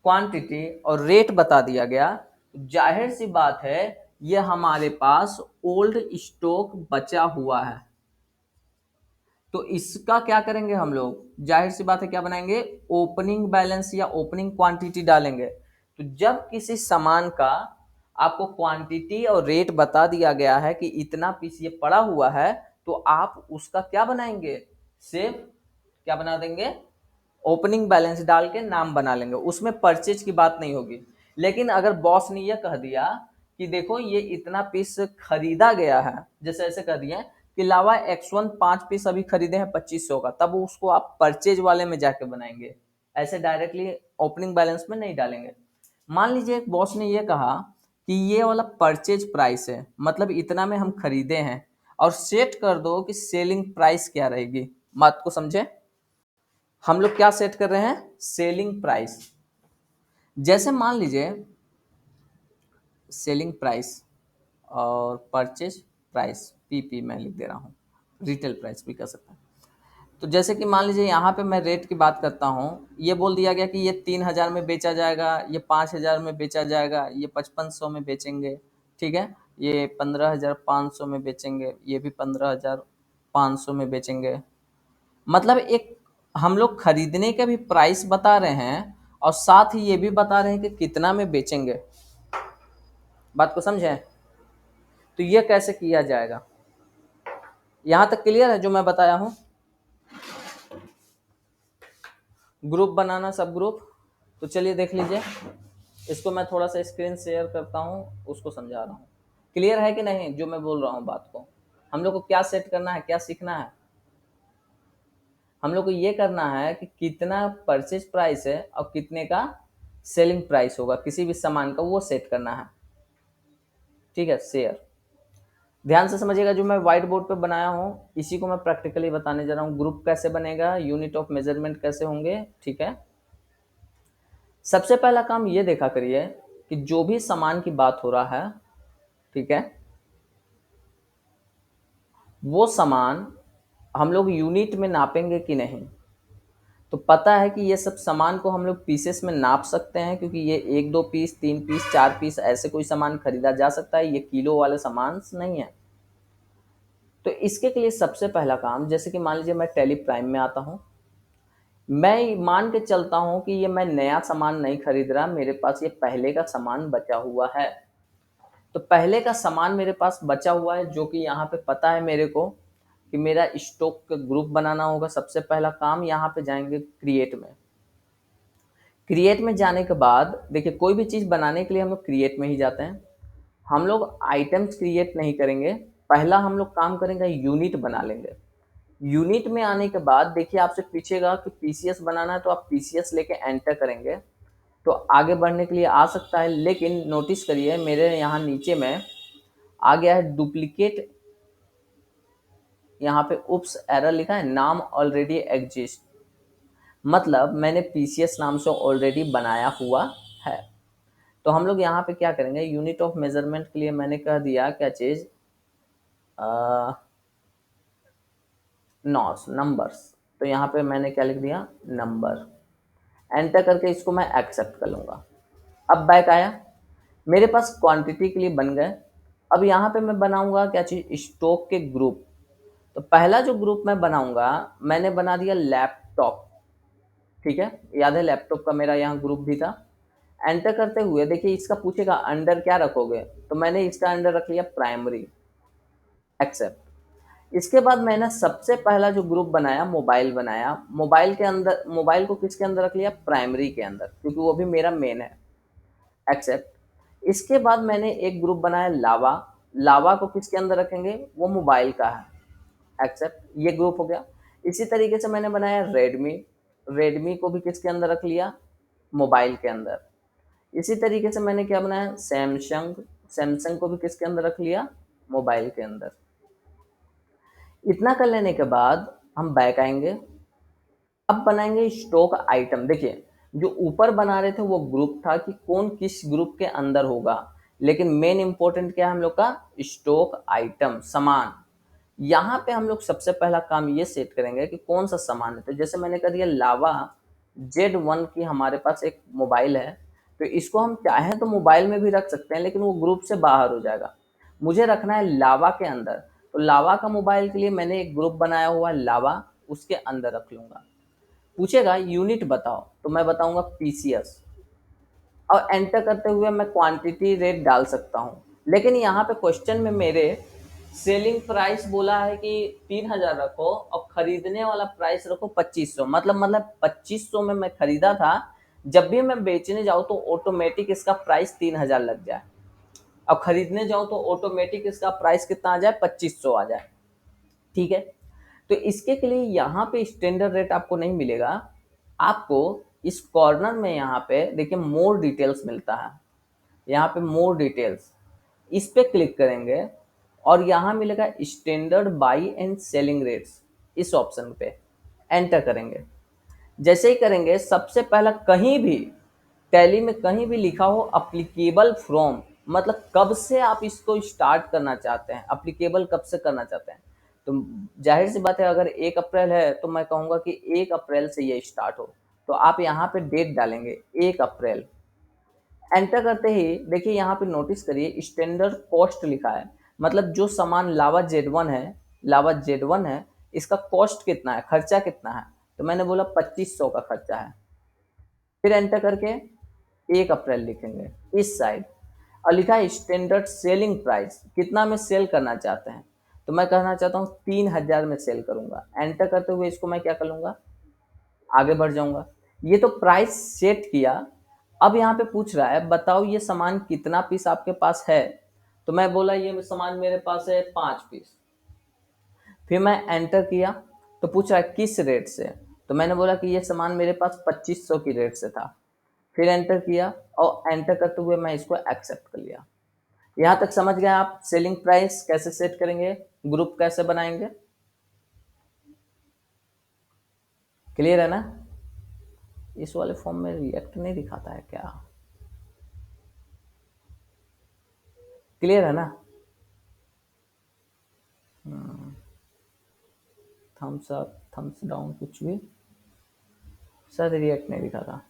क्वांटिटी और रेट बता दिया गया, जाहिर सी बात है ये हमारे पास ओल्ड स्टॉक बचा हुआ है। तो इसका क्या करेंगे हम लोग, जाहिर सी बात है क्या बनाएंगे, ओपनिंग बैलेंस या ओपनिंग क्वांटिटी डालेंगे। तो जब किसी सामान का आपको क्वांटिटी और रेट बता दिया गया है कि इतना पीस ये पड़ा हुआ है, तो आप उसका क्या बनाएंगे, सिर्फ क्या बना देंगे, ओपनिंग बैलेंस डाल के नाम बना लेंगे, उसमें परचेज की बात नहीं होगी। लेकिन अगर बॉस ने यह कह दिया कि देखो ये इतना पीस खरीदा गया है, जैसे ऐसे कह दिया कि लावा X1 5 पीस अभी खरीदे हैं 2500 का, तब उसको आप परचेज वाले में जाके बनाएंगे, ऐसे डायरेक्टली ओपनिंग बैलेंस में नहीं डालेंगे। मान लीजिए एक बॉस ने यह कहा कि ये वाला परचेज प्राइस है, मतलब इतना में हम खरीदे हैं, और सेट कर दो कि सेलिंग प्राइस क्या रहेगी। बात को समझे, हम लोग क्या सेट कर रहे हैं, सेलिंग प्राइस। जैसे मान लीजिए सेलिंग प्राइस और परचेज प्राइस, पीपी मैं लिख दे रहा हूँ, रिटेल प्राइस भी कर सकता है। तो जैसे कि मान लीजिए यहाँ पे मैं रेट की बात करता हूँ, ये बोल दिया गया कि ये 3000 में बेचा जाएगा, ये 5000 में बेचा जाएगा, ये 5500 में बेचेंगे, ठीक है, ये 15500 में बेचेंगे, ये भी 15500 में बेचेंगे। मतलब एक हम लोग खरीदने का भी प्राइस बता रहे हैं और साथ ही ये भी बता रहे हैं कि कितना में बेचेंगे। बात को समझे, तो ये कैसे किया जाएगा, यहां तक क्लियर है जो मैं बताया हूं। ग्रुप बनाना, सब ग्रुप, तो चलिए देख लीजिए, इसको मैं थोड़ा सा स्क्रीन शेयर करता हूं, उसको समझा रहा हूं। क्लियर है कि नहीं जो मैं बोल रहा हूं बात को, हम लोग को क्या सेट करना है, क्या सीखना है, हम लोग को ये करना है कि कितना परचेज प्राइस है और कितने का सेलिंग प्राइस होगा किसी भी सामान का, वो सेट करना है, ठीक है। शेयर ध्यान से समझिएगा, जो मैं व्हाइट बोर्ड पे बनाया हूँ इसी को मैं प्रैक्टिकली बताने जा रहा हूँ। ग्रुप कैसे बनेगा, यूनिट ऑफ मेजरमेंट कैसे होंगे, ठीक है। सबसे पहला काम ये देखा करिए कि जो भी सामान की बात हो रहा है, ठीक है, वो सामान हम लोग यूनिट में नापेंगे कि नहीं। तो पता है कि ये सब सामान को हम लोग पीसेस में नाप सकते हैं, क्योंकि ये 1 2 पीस 3 पीस 4 पीस ऐसे कोई सामान खरीदा जा सकता है, ये किलो वाले सामान नहीं है। तो इसके लिए सबसे पहला काम, जैसे कि मान लीजिए मैं टैली प्राइम में आता हूँ, मैं मान के चलता हूँ कि ये मैं नया सामान नहीं खरीद रहा, मेरे पास ये पहले का सामान बचा हुआ है। तो पहले का सामान मेरे पास बचा हुआ है, जो कि यहाँ पे पता है मेरे को कि मेरा स्टॉक का ग्रुप बनाना होगा। सबसे पहला काम यहाँ पे जाएंगे क्रिएट में। क्रिएट में जाने के बाद देखिए, कोई भी चीज़ बनाने के लिए हम लोग क्रिएट में ही जाते हैं, हम लोग आइटम्स क्रिएट नहीं करेंगे। पहला हम लोग काम करेंगे, यूनिट बना लेंगे। यूनिट में आने के बाद देखिए आपसे पूछेगा कि पीसीएस बनाना है, तो आप पीसीएस लेके एंटर करेंगे तो आगे बढ़ने के लिए आ सकता है। लेकिन नोटिस करिए मेरे यहाँ नीचे में आ गया है डुप्लीकेट, यहाँ पे उप्स एरर लिखा है, नाम ऑलरेडी एग्जिस्ट, मतलब मैंने पीसीएस नाम से ऑलरेडी बनाया हुआ है। तो हम लोग यहाँ पे क्या करेंगे, यूनिट ऑफ मेजरमेंट के लिए मैंने कह दिया क्या चीज, नॉस, नंबर्स। तो यहाँ पे मैंने क्या लिख दिया, नंबर। एंटर करके इसको मैं एक्सेप्ट कर लूंगा। अब बैक आया, मेरे पास क्वांटिटी के लिए बन गए। अब यहाँ पे मैं बनाऊंगा क्या चीज, स्टॉक के ग्रुप। तो पहला जो ग्रुप मैं बनाऊंगा, मैंने बना दिया लैपटॉप। ठीक है, याद है लैपटॉप का मेरा यहाँ ग्रुप भी था। एंटर करते हुए देखिए इसका पूछेगा अंडर क्या रखोगे, तो मैंने इसका अंडर रख लिया प्राइमरी, एक्सेप्ट। इसके बाद मैंने सबसे पहला जो ग्रुप बनाया मोबाइल बनाया, मोबाइल के अंदर, मोबाइल को किसके अंदर रख लिया, प्राइमरी के अंदर, क्योंकि वो भी मेरा मेन है, एक्सेप्ट। इसके बाद मैंने एक ग्रुप बनाया लावा, लावा को किसके अंदर रखेंगे, वो मोबाइल का है, एक्सेप्ट, ये ग्रुप हो गया। इसी तरीके से मैंने बनाया रेडमी, रेडमी को भी किसके अंदर रख लिया, मोबाइल के अंदर। इसी तरीके से मैंने क्या बनाया, सैमसंग, सैमसंग को भी किसके अंदर रख लिया, मोबाइल के अंदर। इतना कर लेने के बाद हम बैक आएंगे। अब बनाएंगे स्टॉक आइटम। देखिए जो ऊपर बना रहे थे वो ग्रुप था कि कौन किस ग्रुप के अंदर होगा, लेकिन मेन इंपॉर्टेंट क्या है हम लोग का, स्टॉक आइटम, सामान। यहाँ पे हम लोग सबसे पहला काम ये सेट करेंगे कि कौन सा सामान है। तो जैसे मैंने कह दिया लावा Z1 की हमारे पास एक मोबाइल है, तो इसको हम चाहें तो मोबाइल में भी रख सकते हैं, लेकिन वो ग्रुप से बाहर हो जाएगा। मुझे रखना है लावा के अंदर, तो लावा का मोबाइल के लिए मैंने एक ग्रुप बनाया हुआ है लावा, उसके अंदर रख लूंगा। पूछेगा यूनिट बताओ, तो मैं बताऊंगा पीसीएस। और एंटर करते हुए मैं क्वांटिटी रेट डाल सकता हूँ, लेकिन यहाँ पे क्वेश्चन में मेरे सेलिंग प्राइस बोला है कि 3,000 रखो और खरीदने वाला प्राइस रखो 2500। मतलब 2500 में मैं खरीदा था, जब भी मैं बेचने जाऊँ तो ऑटोमेटिक इसका प्राइस 3,000 लग जाए, अब खरीदने जाऊँ तो ऑटोमेटिक इसका प्राइस कितना आ जाए, 2500 आ जाए। ठीक है, तो इसके के लिए यहाँ पे स्टैंडर्ड रेट आपको नहीं मिलेगा, आपको इस कॉर्नर में यहाँ पे देखिए मोर डिटेल्स मिलता है, यहाँ पे मोर डिटेल्स, इस पे क्लिक करेंगे और यहाँ मिलेगा standard by and selling rates, इस ऑप्शन पे एंटर करेंगे। जैसे ही करेंगे सबसे पहला कहीं भी टैली में कहीं भी लिखा हो अप्लीकेबल फ्रॉम, मतलब कब से आप इसको स्टार्ट करना चाहते हैं, अप्लीकेबल कब से करना चाहते हैं। तो जाहिर सी बात है अगर 1 अप्रैल है तो मैं कहूँगा कि 1 अप्रैल से ये स्टार्ट हो, तो आप यहाँ पे डेट डालेंगे 1 अप्रैल। एंटर करते ही देखिए यहाँ पे नोटिस करिए स्टैंडर्ड कॉस्ट लिखा है, मतलब जो सामान लावा Z1 है, लावा Z1 है, इसका कॉस्ट कितना है, खर्चा कितना है, तो मैंने बोला 2500 का खर्चा है। फिर एंटर करके 1 अप्रैल लिखेंगे इस साइड, और लिखा है स्टैंडर्ड सेलिंग प्राइस, कितना में सेल करना चाहते हैं, तो मैं कहना चाहता हूँ 3,000 में सेल करूंगा। एंटर करते हुए इसको मैं क्या कर लूंगा, आगे बढ़ जाऊंगा। ये तो प्राइस सेट किया। अब यहाँ पे पूछ रहा है बताओ ये सामान कितना पीस आपके पास है, तो मैं बोला ये सामान मेरे पास है 5 पीस। फिर मैं एंटर किया तो पूछ रहा है किस रेट से, तो मैंने बोला कि ये सामान मेरे पास 2500 की रेट से था। फिर एंटर किया और एंटर करते हुए मैं इसको एक्सेप्ट कर लिया। यहाँ तक समझ गए आप सेलिंग प्राइस कैसे सेट करेंगे, ग्रुप कैसे बनाएंगे, क्लियर है ना। इस वाले फॉर्म में रिएक्ट नहीं दिखाता है क्या, क्लियर है ना। थम्स अप थम्स डाउन कुछ भी, शायद रिएक्ट नहीं दिखाता,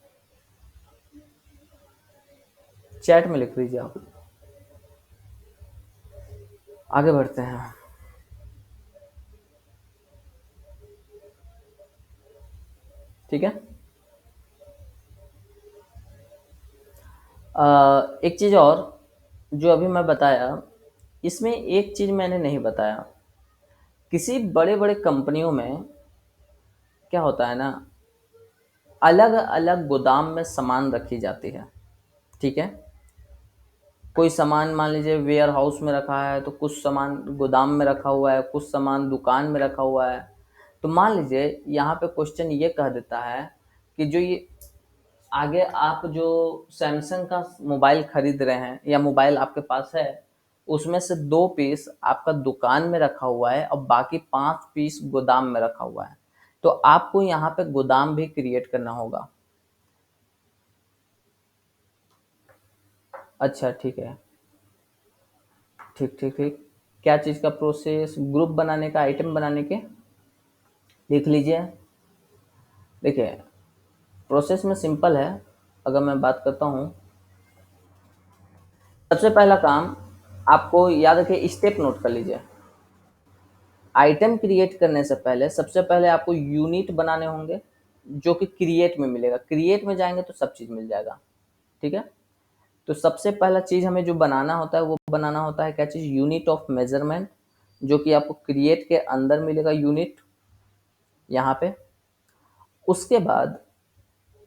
चैट में लिख दीजिए आप। आगे बढ़ते हैं। ठीक है, एक चीज़ और जो अभी मैं बताया, इसमें एक चीज़ मैंने नहीं बताया, किसी बड़े बड़े कंपनियों में क्या होता है ना, अलग अलग गोदाम में सामान रखी जाती है। ठीक है, कोई सामान मान लीजिए वेयर हाउस में रखा है, तो कुछ सामान गोदाम में रखा हुआ है, कुछ सामान दुकान में रखा हुआ है। तो मान लीजिए यहाँ पे क्वेश्चन ये कह देता है कि जो ये आगे आप जो सैमसंग का मोबाइल खरीद रहे हैं या मोबाइल आपके पास है, उसमें से 2 पीस आपका दुकान में रखा हुआ है और बाकी 5 पीस गोदाम में रखा हुआ है, तो आपको यहाँ पे गोदाम भी क्रिएट करना होगा। अच्छा ठीक है, ठीक ठीक ठीक। क्या चीज़ का प्रोसेस? ग्रुप बनाने का, आइटम बनाने के। लिख लीजिए। देखिए, प्रोसेस में सिंपल है। अगर मैं बात करता हूँ, सबसे पहला काम आपको याद रखिए, स्टेप नोट कर लीजिए। आइटम क्रिएट करने से पहले सबसे पहले आपको यूनिट बनाने होंगे, जो कि क्रिएट में मिलेगा। क्रिएट में जाएंगे तो सब चीज़ मिल जाएगा। ठीक है। तो सबसे पहला चीज़ हमें जो बनाना होता है वो बनाना होता है क्या चीज़? यूनिट ऑफ मेजरमेंट, जो कि आपको क्रिएट के अंदर मिलेगा यूनिट, यहाँ पे। उसके बाद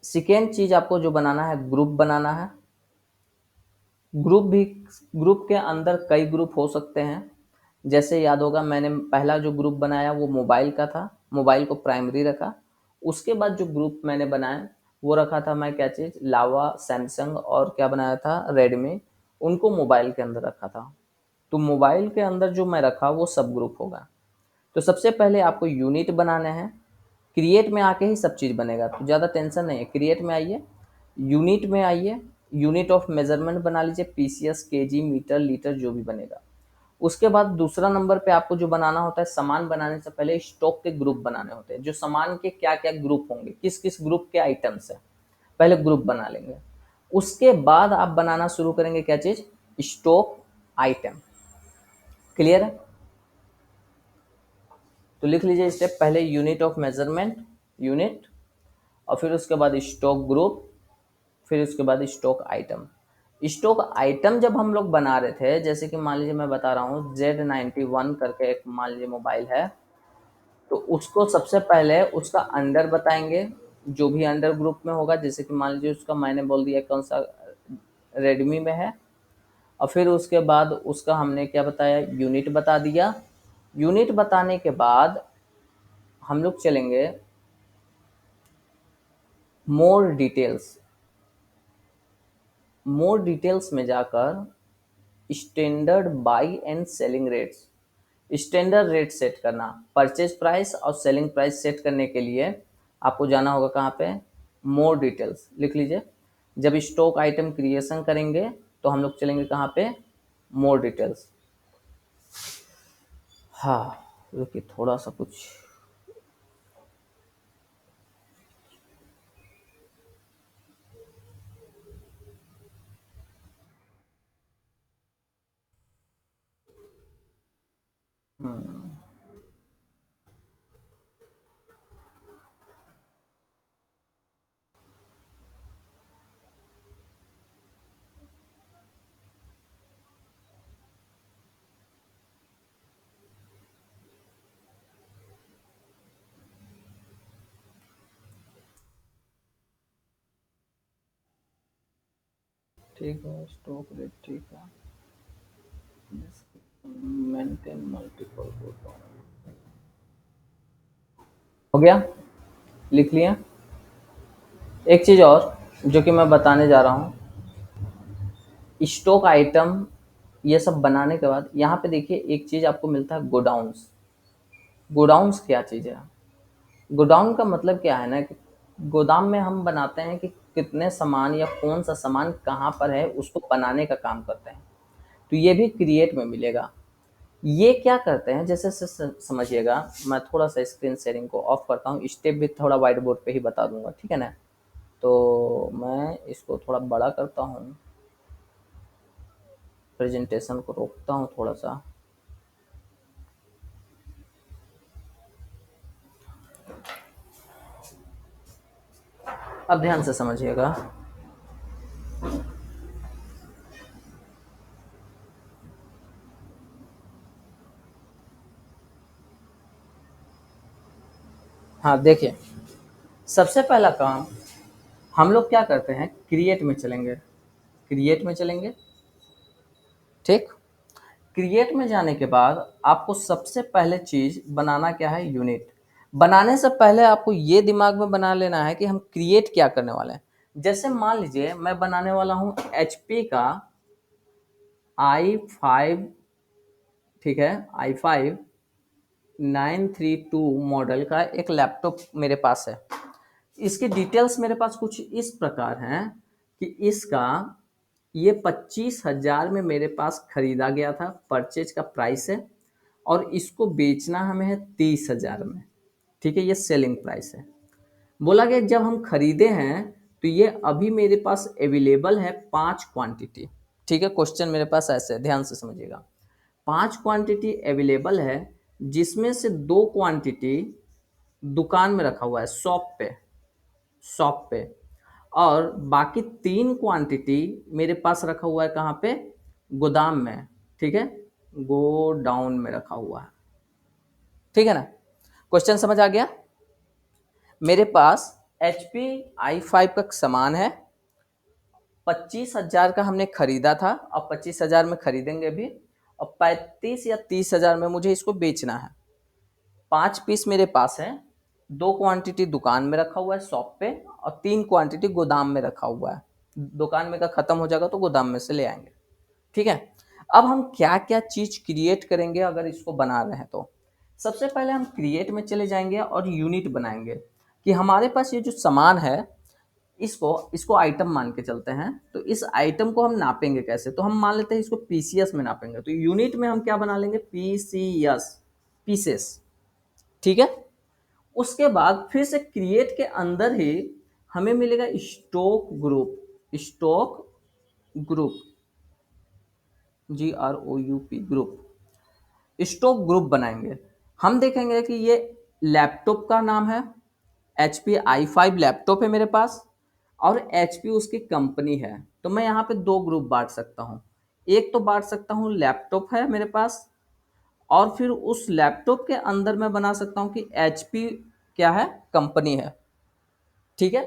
सेकेंड चीज़ आपको जो बनाना है, ग्रुप बनाना है। ग्रुप भी, ग्रुप के अंदर कई ग्रुप हो सकते हैं। जैसे याद होगा, मैंने पहला जो ग्रुप बनाया वो मोबाइल का था, मोबाइल को प्राइमरी रखा। उसके बाद जो ग्रुप मैंने बनाया वो रखा था मैं क्या चीज़, लावा, सैमसंग और क्या बनाया था, रेडमी, उनको मोबाइल के अंदर रखा था। तो मोबाइल के अंदर जो मैं रखा वो सब ग्रुप होगा। तो सबसे पहले आपको यूनिट बनाने हैं। क्रिएट में आके ही सब चीज़ बनेगा, तो ज़्यादा टेंशन नहीं है। क्रिएट में आइए, यूनिट में आइए, यूनिट ऑफ मेजरमेंट बना लीजिए, पीसीएस, केजी, मीटर, लीटर, जो भी बनेगा। उसके बाद दूसरा नंबर पे आपको जो बनाना होता है, सामान बनाने से पहले स्टॉक के ग्रुप बनाने होते हैं। जो सामान के क्या क्या ग्रुप होंगे, किस किस ग्रुप के आइटम्स है, पहले ग्रुप बना लेंगे। उसके बाद आप बनाना शुरू करेंगे क्या चीज़, स्टॉक आइटम। क्लियर है? तो लिख लीजिए स्टेप, पहले यूनिट ऑफ मेजरमेंट, यूनिट, और फिर उसके बाद स्टॉक ग्रुप, फिर उसके बाद स्टॉक आइटम। स्टॉक आइटम जब हम लोग बना रहे थे, जैसे कि मान लीजिए मैं बता रहा हूँ, Z91 करके एक मान लीजिए मोबाइल है, तो उसको सबसे पहले उसका अंडर बताएंगे, जो भी अंडर ग्रुप में होगा। जैसे कि मान लीजिए उसका मैंने बोल दिया कौन सा, रेडमी में है। और फिर उसके बाद उसका हमने क्या बताया, यूनिट बता दिया। यूनिट बताने के बाद हम लोग चलेंगे मोर डिटेल्स। मोर डिटेल्स में जाकर standard by and selling rates, standard rate set करना, परचेज प्राइस और सेलिंग प्राइस सेट करने के लिए आपको जाना होगा कहाँ पे, मोर डिटेल्स। लिख लीजिए। जब स्टॉक आइटम क्रिएशन करेंगे तो हम लोग चलेंगे कहाँ पे, मोर डिटेल्स। हाँ, रुकिए थोड़ा सा कुछ। ठीक है, स्टॉक रेट ठीक है, मेंटेन मल्टीपल हो गया, लिख लिया। एक चीज़ और जो कि मैं बताने जा रहा हूँ, स्टॉक आइटम ये सब बनाने के बाद यहाँ पे देखिए एक चीज़ आपको मिलता है, गोडाउन्स। गोडाउन्स क्या चीज़ है? गोडाउन का मतलब क्या है ना, कि गोदाम में हम बनाते हैं कि कितने सामान या कौन सा सामान कहाँ पर है, उसको बनाने का काम करते हैं। तो ये भी क्रिएट में मिलेगा। ये क्या करते हैं, जैसे से समझिएगा। मैं थोड़ा सा स्क्रीन शेयरिंग को ऑफ करता हूँ, स्टेप भी थोड़ा वाइट बोर्ड पे ही बता दूंगा, ठीक है ना। तो मैं इसको थोड़ा बड़ा करता हूँ, प्रेजेंटेशन को रोकता हूँ थोड़ा सा। अब ध्यान से समझिएगा। हाँ देखिए, सबसे पहला काम हम लोग क्या करते हैं, क्रिएट में चलेंगे। क्रिएट में चलेंगे, ठीक। क्रिएट में जाने के बाद आपको सबसे पहले चीज बनाना क्या है, यूनिट। बनाने से पहले आपको ये दिमाग में बना लेना है कि हम क्रिएट क्या करने वाले हैं। जैसे मान लीजिए मैं बनाने वाला हूं HP का i5, ठीक है, i5 932 मॉडल का एक लैपटॉप मेरे पास है। इसकी डिटेल्स मेरे पास कुछ इस प्रकार हैं कि इसका ये 25,000 में मेरे पास खरीदा गया था, परचेज का प्राइस है, और इसको बेचना हमें है 30,000 में। ठीक है, ये सेलिंग प्राइस है। बोला गया जब हम खरीदे हैं तो ये अभी मेरे पास अवेलेबल है 5 क्वांटिटी। ठीक है, क्वेश्चन मेरे पास ऐसे है, ध्यान से समझिएगा। 5 क्वांटिटी अवेलेबल है, जिसमें से 2 क्वांटिटी दुकान में रखा हुआ है, शॉप पे, और बाकी 3 क्वांटिटी मेरे पास रखा हुआ है कहाँ पे, गोदाम में। ठीक है, गोडाउन में रखा हुआ है। ठीक है ना, क्वेश्चन समझ आ गया। मेरे पास HP i5 का सामान है, 25,000 का हमने खरीदा था, अब 25,000 में खरीदेंगे भी, और 35 या 30,000 में मुझे इसको बेचना है। 5 पीस मेरे पास है, 2 क्वांटिटी दुकान में रखा हुआ है शॉप पे, और 3 क्वांटिटी गोदाम में रखा हुआ है। दुकान में का खत्म हो जाएगा तो गोदाम में से ले आएंगे। ठीक है, अब हम क्या क्या चीज क्रिएट करेंगे अगर इसको बना रहे हैं तो। सबसे पहले हम क्रिएट में चले जाएंगे और यूनिट बनाएंगे कि हमारे पास ये जो सामान है, इसको इसको आइटम मान के चलते हैं। तो इस आइटम को हम नापेंगे कैसे, तो हम मान लेते हैं इसको पीसीएस में नापेंगे। तो यूनिट में हम क्या बना लेंगे, पीसीएस, पीसेस। ठीक है, उसके बाद फिर से क्रिएट के अंदर ही हमें मिलेगा stock group, stock group, GROUP, group, stock group बनाएंगे। हम देखेंगे कि ये लैपटॉप का नाम है, HP i5 लैपटॉप है मेरे पास, और HP उसकी कंपनी है। तो मैं यहाँ पे 2 ग्रुप बांट सकता हूँ। एक तो बांट सकता हूँ लैपटॉप है मेरे पास, और फिर उस लैपटॉप के अंदर मैं बना सकता हूँ कि HP क्या है, कंपनी है। ठीक है,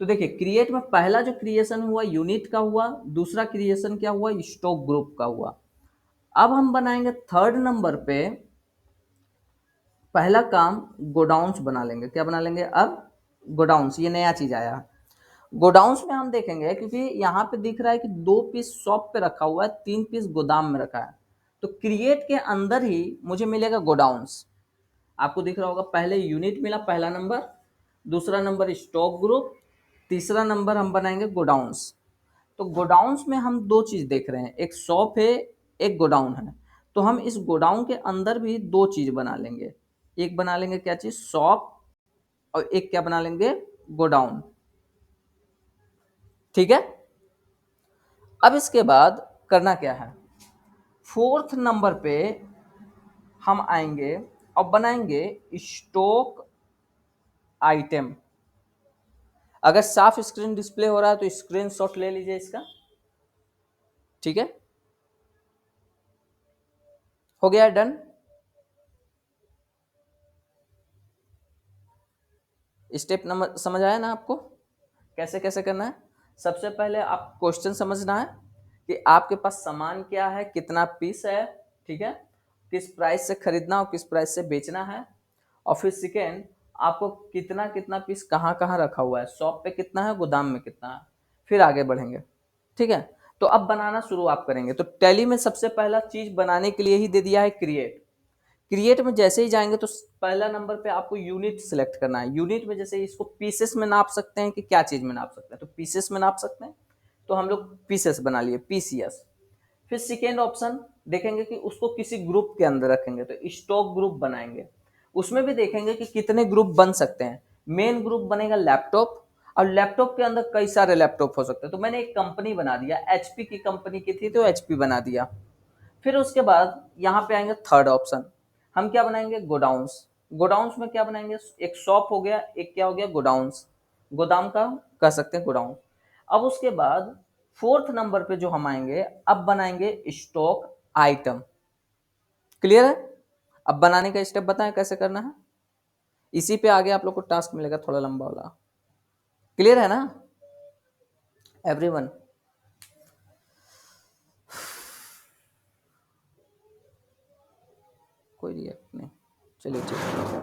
तो देखिए क्रिएट में पहला जो क्रिएशन हुआ यूनिट का हुआ, दूसरा क्रिएशन क्या हुआ, स्टॉक ग्रुप का हुआ। अब हम बनाएंगे थर्ड नंबर पे, पहला काम गोडाउंस बना लेंगे। क्या बना लेंगे अब, गोडाउंस, ये नया चीज आया। गोडाउंस में हम देखेंगे, क्योंकि यहाँ पे दिख रहा है कि 2 पीस शॉप पे रखा हुआ है, 3 पीस गोदाम में रखा है, तो क्रिएट के अंदर ही मुझे मिलेगा गोडाउंस। आपको दिख रहा होगा, पहले यूनिट मिला पहला नंबर, दूसरा नंबर स्टॉक ग्रुप, तीसरा नंबर हम बनाएंगे गोडाउंस। तो गोडाउंस में हम 2 चीज देख रहे हैं, एक शॉप है, एक गोडाउन है। तो हम इस गोडाउन के अंदर भी 2 चीज बना लेंगे। एक बना लेंगे क्या चीज, शॉप, और एक क्या बना लेंगे, गोडाउन। ठीक है, अब इसके बाद करना क्या है, फोर्थ नंबर पे हम आएंगे और बनाएंगे स्टॉक आइटम। अगर साफ स्क्रीन डिस्प्ले हो रहा है तो स्क्रीनशॉट ले लीजिए इसका। ठीक है, हो गया डन। स्टेप नंबर समझ आया ना आपको, कैसे कैसे करना है। सबसे पहले आप क्वेश्चन समझना है कि आपके पास सामान क्या है, कितना पीस है। ठीक है, किस प्राइस से खरीदना और किस प्राइस से बेचना है। और फिर सेकेंड, आपको कितना कितना पीस कहाँ कहाँ रखा हुआ है, शॉप पे कितना है, गोदाम में कितना है। फिर आगे बढ़ेंगे। ठीक है, तो अब बनाना शुरू आप करेंगे। तो टैली में सबसे पहला चीज बनाने के लिए ही दे दिया है क्रिएट। क्रिएट में जैसे ही जाएंगे तो पहला नंबर पे आपको यूनिट सिलेक्ट करना है। यूनिट में जैसे इसको पीसेस में नाप सकते हैं कि क्या चीज में नाप सकते हैं, तो पीसेस में नाप सकते हैं। तो हम लोग पीसेस बना लिए, पीसीएस। फिर सेकेंड ऑप्शन देखेंगे कि उसको किसी ग्रुप के अंदर रखेंगे, तो स्टॉक ग्रुप बनाएंगे। उसमें भी देखेंगे कि कितने ग्रुप बन सकते हैं। मेन ग्रुप बनेगा लैपटॉप, और लैपटॉप के अंदर कई सारे लैपटॉप हो सकते हैं। तो मैंने एक कंपनी बना दिया, HP की कंपनी की थी तो HP बना दिया। फिर उसके बाद यहाँ पे आएंगे थर्ड ऑप्शन, हम क्या बनाएंगे, गोडाउंस। गोडाउंस में क्या बनाएंगे, एक शॉप हो गया, एक क्या हो गया, गोडाउंस, गोदाम का कह सकते हैं गोडाउन। अब उसके बाद फोर्थ नंबर पे जो हम आएंगे, अब बनाएंगे स्टॉक आइटम। क्लियर है, अब बनाने का स्टेप बताएं कैसे करना है। इसी पे आगे आप लोग को टास्क मिलेगा थोड़ा लंबा वाला। क्लियर है ना एवरीवन। कोई रिएक्ट नहीं, चलिए ठीक है।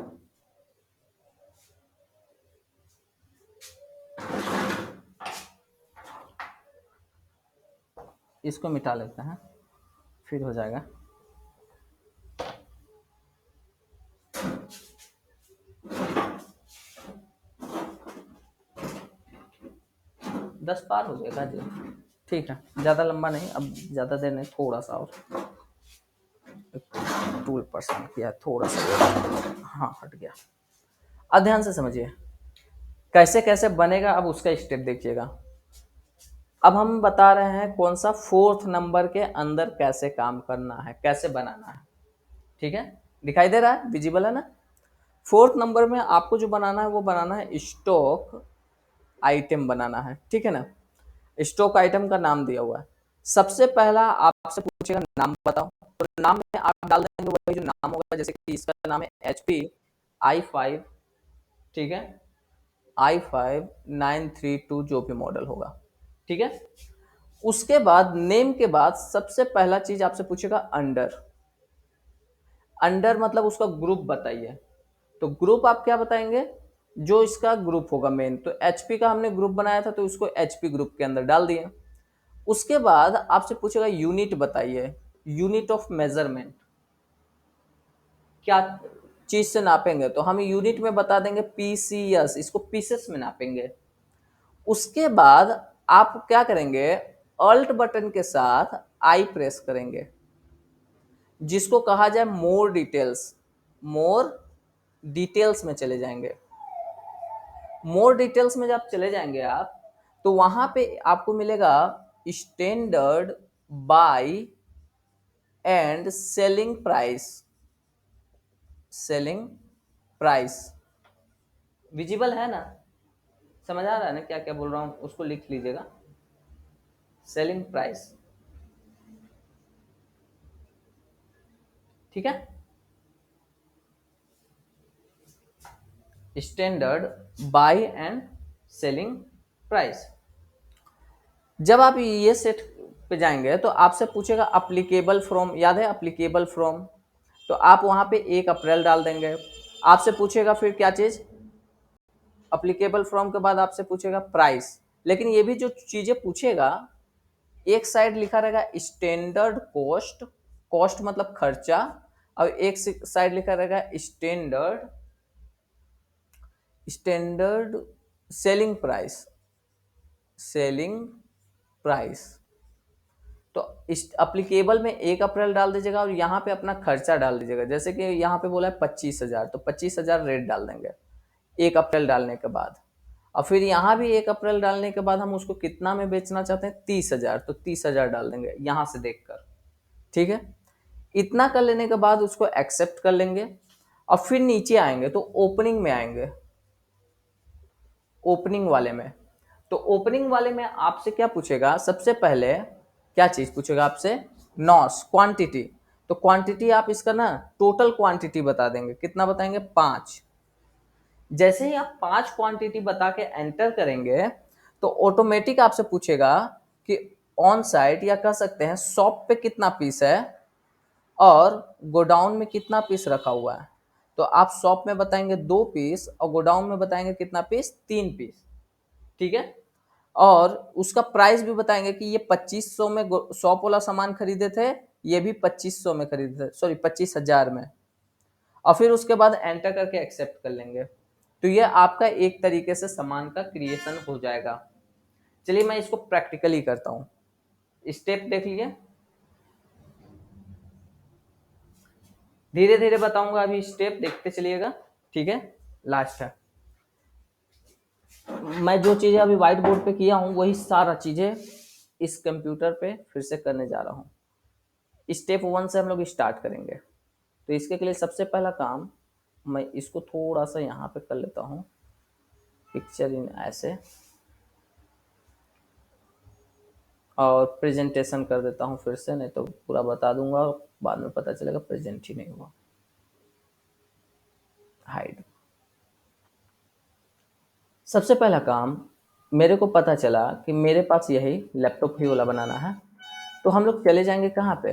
इसको मिटा लेते हैं, फिर हो जाएगा। दस पार हो जाएगा जी। ठीक है, ज़्यादा लंबा नहीं, अब ज़्यादा देर नहीं, थोड़ा सा और 12% किया, थोड़ा सा, हाँ हट गया। अब ध्यान से समझिए कैसे कैसे बनेगा, अब उसका स्टेप देखिएगा। अब हम बता रहे हैं कौन सा फोर्थ नंबर के अंदर कैसे काम करना है, कैसे बनाना है। ठीक है, दिखाई दे रहा है, विजिबल है ना। फोर्थ नंबर में आपको जो बनाना है वो बनाना है स्टॉक आइटम बनाना है, ठीक है ना। स्टॉक आइटम का नाम दिया हुआ है। सबसे पहला आपसे पूछेगा नाम बताओ, तो नाम में आप डाल देंगे वही जो नाम होगा, जैसे कि इसका नाम है HP i5, ठीक है, i5 932 जो भी मॉडल होगा, ठीक है। उसके बाद नेम के बाद सबसे पहला चीज आपसे पूछेगा अंडर। अंडर मतलब उसका ग्रुप बताइए, तो ग्रुप आप क्या बताएंगे, जो इसका ग्रुप होगा मेन। तो HP का हमने ग्रुप बनाया था तो इसको HP ग्रुप के अंदर डाल दिए। उसके बाद आपसे पूछेगा यूनिट बताइए, यूनिट ऑफ मेजरमेंट, क्या चीज से नापेंगे, तो हम यूनिट में बता देंगे PCS, इसको पीसेस में नापेंगे। उसके बाद आप क्या करेंगे, अल्ट बटन के साथ आई प्रेस करेंगे, जिसको कहा जाए मोर डिटेल्स। मोर डिटेल्स में चले जाएंगे। मोर डिटेल्स में जब चले जाएंगे आप, तो वहां पे आपको मिलेगा standard by and selling price. Selling price visible है ना, समझ आ रहा है ना क्या क्या बोल रहा हूं, उसको लिख लीजिएगा। सेलिंग प्राइस, ठीक है। Standard by and selling price. जब आप ये सेट पे जाएंगे तो आपसे पूछेगा अप्लीकेबल फ्रॉम, याद है अप्लीकेबल फ्रॉम, तो आप वहां पे 1 अप्रैल डाल देंगे। आपसे पूछेगा फिर क्या चीज, अप्लीकेबल फ्रॉम के बाद आपसे पूछेगा प्राइस। लेकिन ये भी जो चीजें पूछेगा, एक साइड लिखा रहेगा स्टैंडर्ड कॉस्ट, कॉस्ट मतलब खर्चा, और एक साइड लिखा रहेगा standard, standard selling price, selling price. तो इस अप्लीकेबल में 1 अप्रैल डाल दीजिएगा और यहाँ पे अपना खर्चा डाल दीजिएगा। जैसे कि यहाँ पे बोला है 25,000, तो 25,000 रेट डाल देंगे 1 अप्रैल डालने के बाद। और फिर यहाँ भी 1 अप्रैल डालने के बाद हम उसको कितना में बेचना चाहते हैं, 30,000, तो 30,000 डाल देंगे यहाँ से देखकर, ठीक है। इतना कर लेने के बाद उसको एक्सेप्ट कर लेंगे और फिर नीचे आएंगे तो ओपनिंग में आएंगे, ओपनिंग वाले में। तो ओपनिंग वाले में आपसे क्या पूछेगा, सबसे पहले क्या चीज पूछेगा आपसे, नॉस क्वांटिटी। तो क्वांटिटी आप इसका ना टोटल क्वांटिटी बता देंगे, कितना बताएंगे, 5। जैसे ही आप 5 क्वांटिटी बता के एंटर करेंगे तो ऑटोमेटिक आपसे पूछेगा कि ऑन साइट या कह सकते हैं शॉप पे कितना पीस है और गोडाउन में कितना पीस रखा हुआ है। तो आप शॉप में बताएंगे 2 पीस और गोडाउन में बताएंगे कितना पीस, 3 पीस, ठीक है। और उसका प्राइस भी बताएंगे कि ये 2500 में शॉप वाला सामान खरीदे थे, ये भी 2500 में खरीदे थे, सॉरी 25,000 में। और फिर उसके बाद एंटर करके एक्सेप्ट कर लेंगे। तो ये आपका एक तरीके से सामान का क्रिएशन हो जाएगा। चलिए मैं इसको प्रैक्टिकली करता हूँ, स्टेप देख लीजिए, धीरे धीरे बताऊंगा, अभी स्टेप देखते चलिएगा, ठीक है। लास्ट है, मैं जो चीजें अभी व्हाइट बोर्ड पे किया हूँ वही सारा चीजें इस कंप्यूटर पे फिर से करने जा रहा हूँ। स्टेप 1 से हम लोग स्टार्ट करेंगे। तो इसके लिए सबसे पहला काम, मैं इसको थोड़ा सा यहाँ पे कर लेता हूँ, पिक्चर इन ऐसे, और प्रेजेंटेशन कर देता हूँ फिर से, नहीं तो पूरा बता दूंगा बाद में पता चलेगा प्रेजेंट ही नहीं हुआ। हाइड। सबसे पहला काम, मेरे को पता चला कि मेरे पास यही लैपटॉप ही वाला बनाना है। तो हम लोग चले जाएंगे कहाँ पे,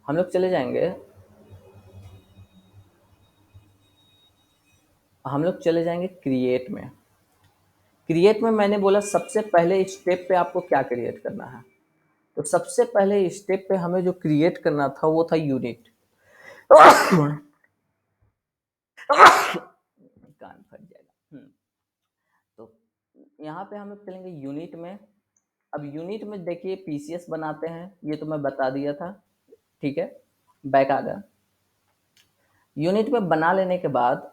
हम लोग चले जाएंगे, हम लोग चले जाएंगे क्रिएट में। क्रिएट में मैंने बोला सबसे पहले स्टेप पे आपको क्या क्रिएट करना है। तो सबसे पहले स्टेप पे हमें जो क्रिएट करना था वो था यूनिट। कान फट जाएगा। तो यहाँ पे हम लोग चलेंगे यूनिट में। अब यूनिट में देखिए पीसीएस बनाते हैं, ये तो मैं बता दिया था, ठीक है, बैक आ गया। यूनिट में बना लेने के बाद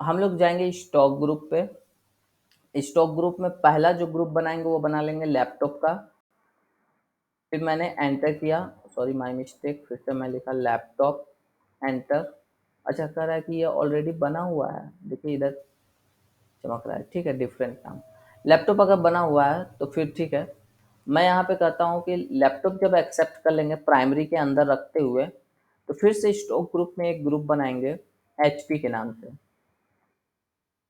हम लोग जाएंगे स्टॉक ग्रुप पे। स्टॉक ग्रुप में पहला जो ग्रुप बनाएंगे वो बना लेंगे लैपटॉप का। फिर मैंने एंटर किया, सॉरी माय मिस्टेक, फिर से मैं लिखा लैपटॉप, एंटर। अच्छा कह रहा है कि ये ऑलरेडी बना हुआ है, देखिए इधर चमक रहा है, ठीक है, डिफरेंट नाम। लैपटॉप अगर बना हुआ है तो फिर ठीक है। मैं यहाँ पे कहता हूँ कि लैपटॉप जब एक्सेप्ट कर लेंगे प्राइमरी के अंदर रखते हुए, तो फिर से स्टॉक ग्रुप में एक ग्रुप बनाएंगे एचपी के नाम से,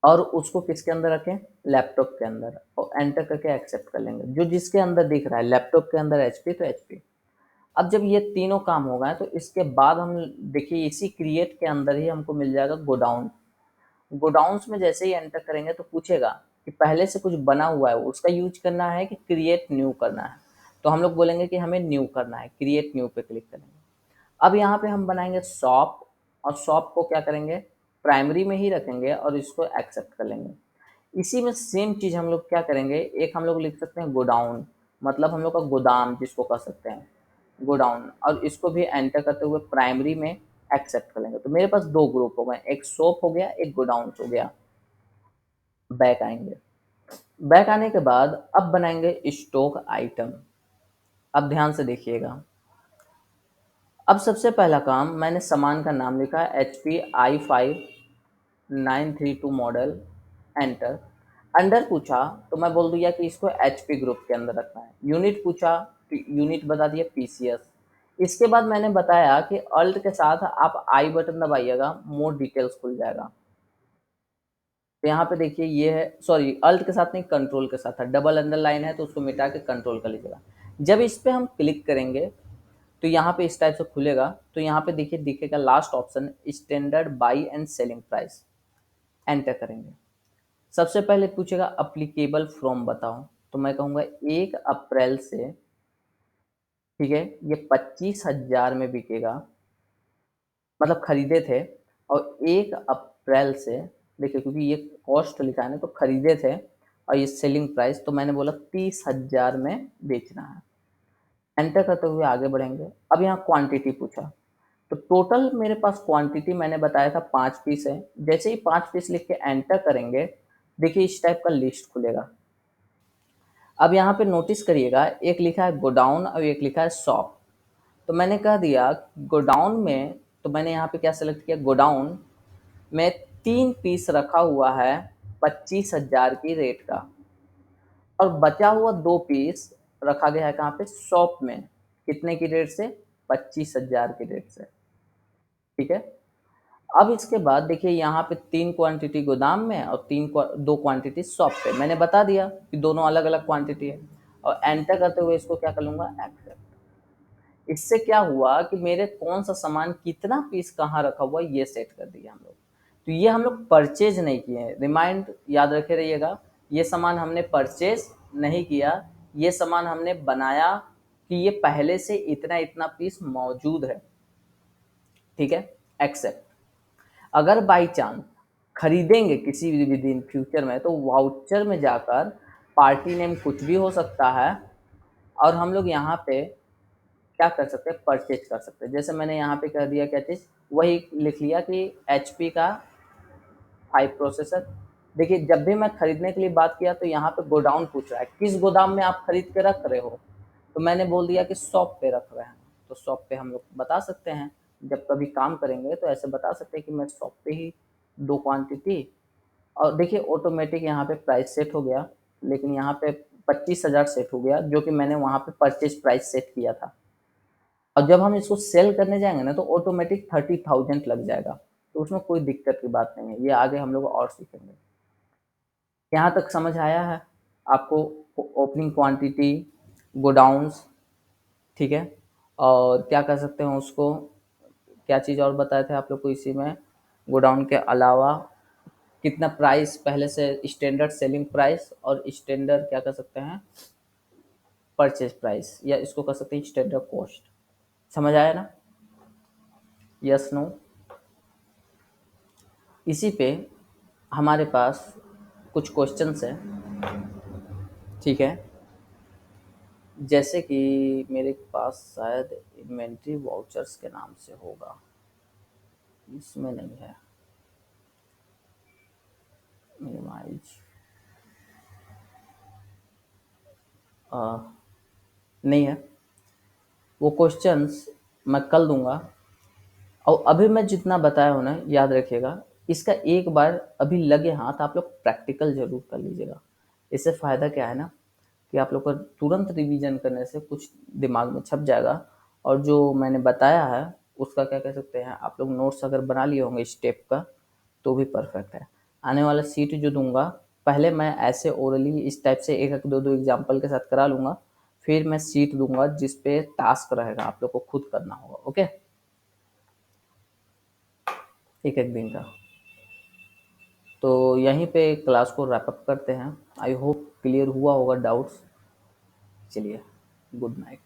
और उसको किसके अंदर रखें, लैपटॉप के अंदर, और एंटर करके एक्सेप्ट कर लेंगे। जो जिसके अंदर दिख रहा है लैपटॉप के अंदर एचपी तो एचपी। अब जब ये तीनों काम हो गए तो इसके बाद हम देखिए इसी क्रिएट के अंदर ही हमको मिल जाएगा गोडाउन। गोडाउंस में जैसे ही एंटर करेंगे तो पूछेगा कि पहले से कुछ बना हुआ है उसका यूज करना है कि क्रिएट न्यू करना है। तो हम लोग बोलेंगे कि हमें न्यू करना है, क्रिएट न्यू पे क्लिक करेंगे। अब यहाँ पे हम बनाएंगे शॉप, और शॉप को क्या करेंगे, प्राइमरी में ही रखेंगे और इसको एक्सेप्ट कर लेंगे। इसी में सेम चीज़ हम लोग क्या करेंगे, एक हम लोग लिख सकते हैं गोडाउन, मतलब हम लोग का गोदाम जिसको कह सकते हैं गोडाउन, और इसको भी एंटर करते हुए प्राइमरी में एक्सेप्ट कर लेंगे। तो मेरे पास दो ग्रुप हो गए, एक शॉप हो गया, एक गोडाउन हो गया। बैक आएंगे, बैक आने के बाद अब बनाएंगे स्टॉक आइटम। अब ध्यान से देखिएगा, अब सबसे पहला काम मैंने सामान का नाम लिखा है HP i5 932 model, enter. Under पूछा तो मैं बोल दिया कि इसको एचपी ग्रुप के अंदर रखना है। यूनिट पूछा तो यूनिट बता दिया पीसीएस। इसके बाद मैंने बताया कि अल्ट के साथ आप आई बटन दबाइएगा, मोर डिटेल्स खुल जाएगा। तो यहाँ पे देखिए ये है, सॉरी अल्ट के साथ नहीं कंट्रोल के साथ है, डबल अंडरलाइन है तो उसको मिटा के कंट्रोल कर लीजिएगा। जब इस पे हम क्लिक करेंगे तो यहाँ पे इस टाइप से खुलेगा। तो यहाँ पे देखिए दिखेगा last option standard by and selling price, enter करेंगे। सबसे पहले पूछेगा अप्लीकेबल फ्रॉम बताओ, तो मैं कहूँगा 1 अप्रैल से, ठीक है, ये 25,000 में बिकेगा, मतलब खरीदे थे, और 1 अप्रैल से, देखिए क्योंकि ये कॉस्ट लिखा है ना तो खरीदे थे, और ये सेलिंग प्राइस तो मैंने बोला 30,000 में बेचना है। एंटर करते हुए आगे बढ़ेंगे। अब यहाँ क्वांटिटी पूछा, तो टोटल मेरे पास क्वांटिटी मैंने बताया था 5 पीस है। जैसे ही 5 पीस लिख के एंटर करेंगे, देखिए इस टाइप का लिस्ट खुलेगा। अब यहाँ पे नोटिस करिएगा, एक लिखा है गोडाउन और एक लिखा है शॉप। तो मैंने कह दिया गोडाउन में, तो मैंने यहाँ पे क्या सेलेक्ट किया, गोडाउन में 3 पीस रखा हुआ है 25,000 की रेट का, और बचा हुआ 2 पीस रखा गया है कहाँ पे, शॉप में, कितने की रेट से, 25,000 की रेट से, ठीक है। अब इसके बाद देखिए यहाँ पे 3 क्वांटिटी गोदाम में और 2 क्वांटिटी शॉप पे, मैंने बता दिया कि दोनों अलग अलग क्वांटिटी है, और एंटर करते हुए इसको क्या कर लूँगा, एक्सेप्ट। इससे क्या हुआ कि मेरे कौन सा सामान कितना पीस कहाँ रखा हुआ ये सेट कर दिया हम लोग। तो ये हम लोग परचेज नहीं किए हैं, रिमाइंड याद रखे रहिएगा, ये सामान हमने परचेज नहीं किया, ये सामान हमने बनाया कि ये पहले से इतना इतना पीस मौजूद है, ठीक है, एक्सेप्ट। अगर बाई चांस खरीदेंगे किसी भी दिन फ्यूचर में, तो वाउचर में जाकर पार्टी नेम कुछ भी हो सकता है, और हम लोग यहाँ पे क्या कर सकते हैं, परचेज कर सकते हैं। जैसे मैंने यहाँ पे कह दिया क्या चीज़, वही लिख लिया कि एचपी का 5 प्रोसेसर। देखिए जब भी मैं खरीदने के लिए बात किया तो यहाँ पे गोडाउन पूछ रहा है, किस गोदाम में आप खरीद के रख रहे हो, तो मैंने बोल दिया कि शॉप पे रख रहे हैं। तो शॉप पे हम लोग बता सकते हैं, जब कभी काम करेंगे तो ऐसे बता सकते हैं कि मैं शॉप पे ही 2 क्वांटिटी। और देखिए ऑटोमेटिक यहाँ पे प्राइस सेट हो गया, लेकिन यहाँ पे 25,000 सेट हो गया, जो कि मैंने वहाँ पे परचेज प्राइस सेट किया था। और जब हम इसको सेल करने जाएंगे ना तो ऑटोमेटिक 30,000 लग जाएगा, तो उसमें कोई दिक्कत की बात नहीं है, ये आगे हम लोग और सीखेंगे। यहाँ तक समझ आया है आपको, ओपनिंग क्वांटिटी, गोडाउंस, ठीक है, और क्या कर सकते हैं उसको, क्या चीज़ और बताए थे आप लोग को इसी में, गोडाउन के अलावा कितना प्राइस पहले से, स्टैंडर्ड सेलिंग प्राइस और स्टैंडर्ड क्या कर सकते हैं, परचेज प्राइस, या इसको कर सकते हैं स्टैंडर्ड कॉस्ट। समझ आया ना, यस नो। इसी पे हमारे पास कुछ क्वेश्चंस हैं, ठीक है, जैसे कि मेरे पास शायद इन्वेंट्री वाउचर्स के नाम से होगा, इसमें नहीं है। मिनिमाइज, नहीं है। वो क्वेश्चंस मैं कल दूंगा। और अभी मैं जितना बताया हूँ ना, याद रखिएगा, इसका एक बार अभी लगे हाथ आप लोग प्रैक्टिकल जरूर कर लीजिएगा। इससे फ़ायदा क्या है ना, कि आप लोग को तुरंत रिवीजन करने से कुछ दिमाग में छप जाएगा, और जो मैंने बताया है उसका क्या कह सकते हैं, आप लोग नोट्स अगर बना लिए होंगे स्टेप का तो भी परफेक्ट है। आने वाला सीट जो दूंगा, पहले मैं ऐसे ओरली इस टाइप से एक एक दो दो एग्जाम्पल के साथ करा लूँगा, फिर मैं सीट दूंगा जिस पे टास्क रहेगा, आप लोग को खुद करना होगा। ओके, एक एक दिन का। तो यहीं पे क्लास को रैप अप करते हैं। आई होप क्लियर हुआ होगा डाउट्स। चलिए, गुड नाइट।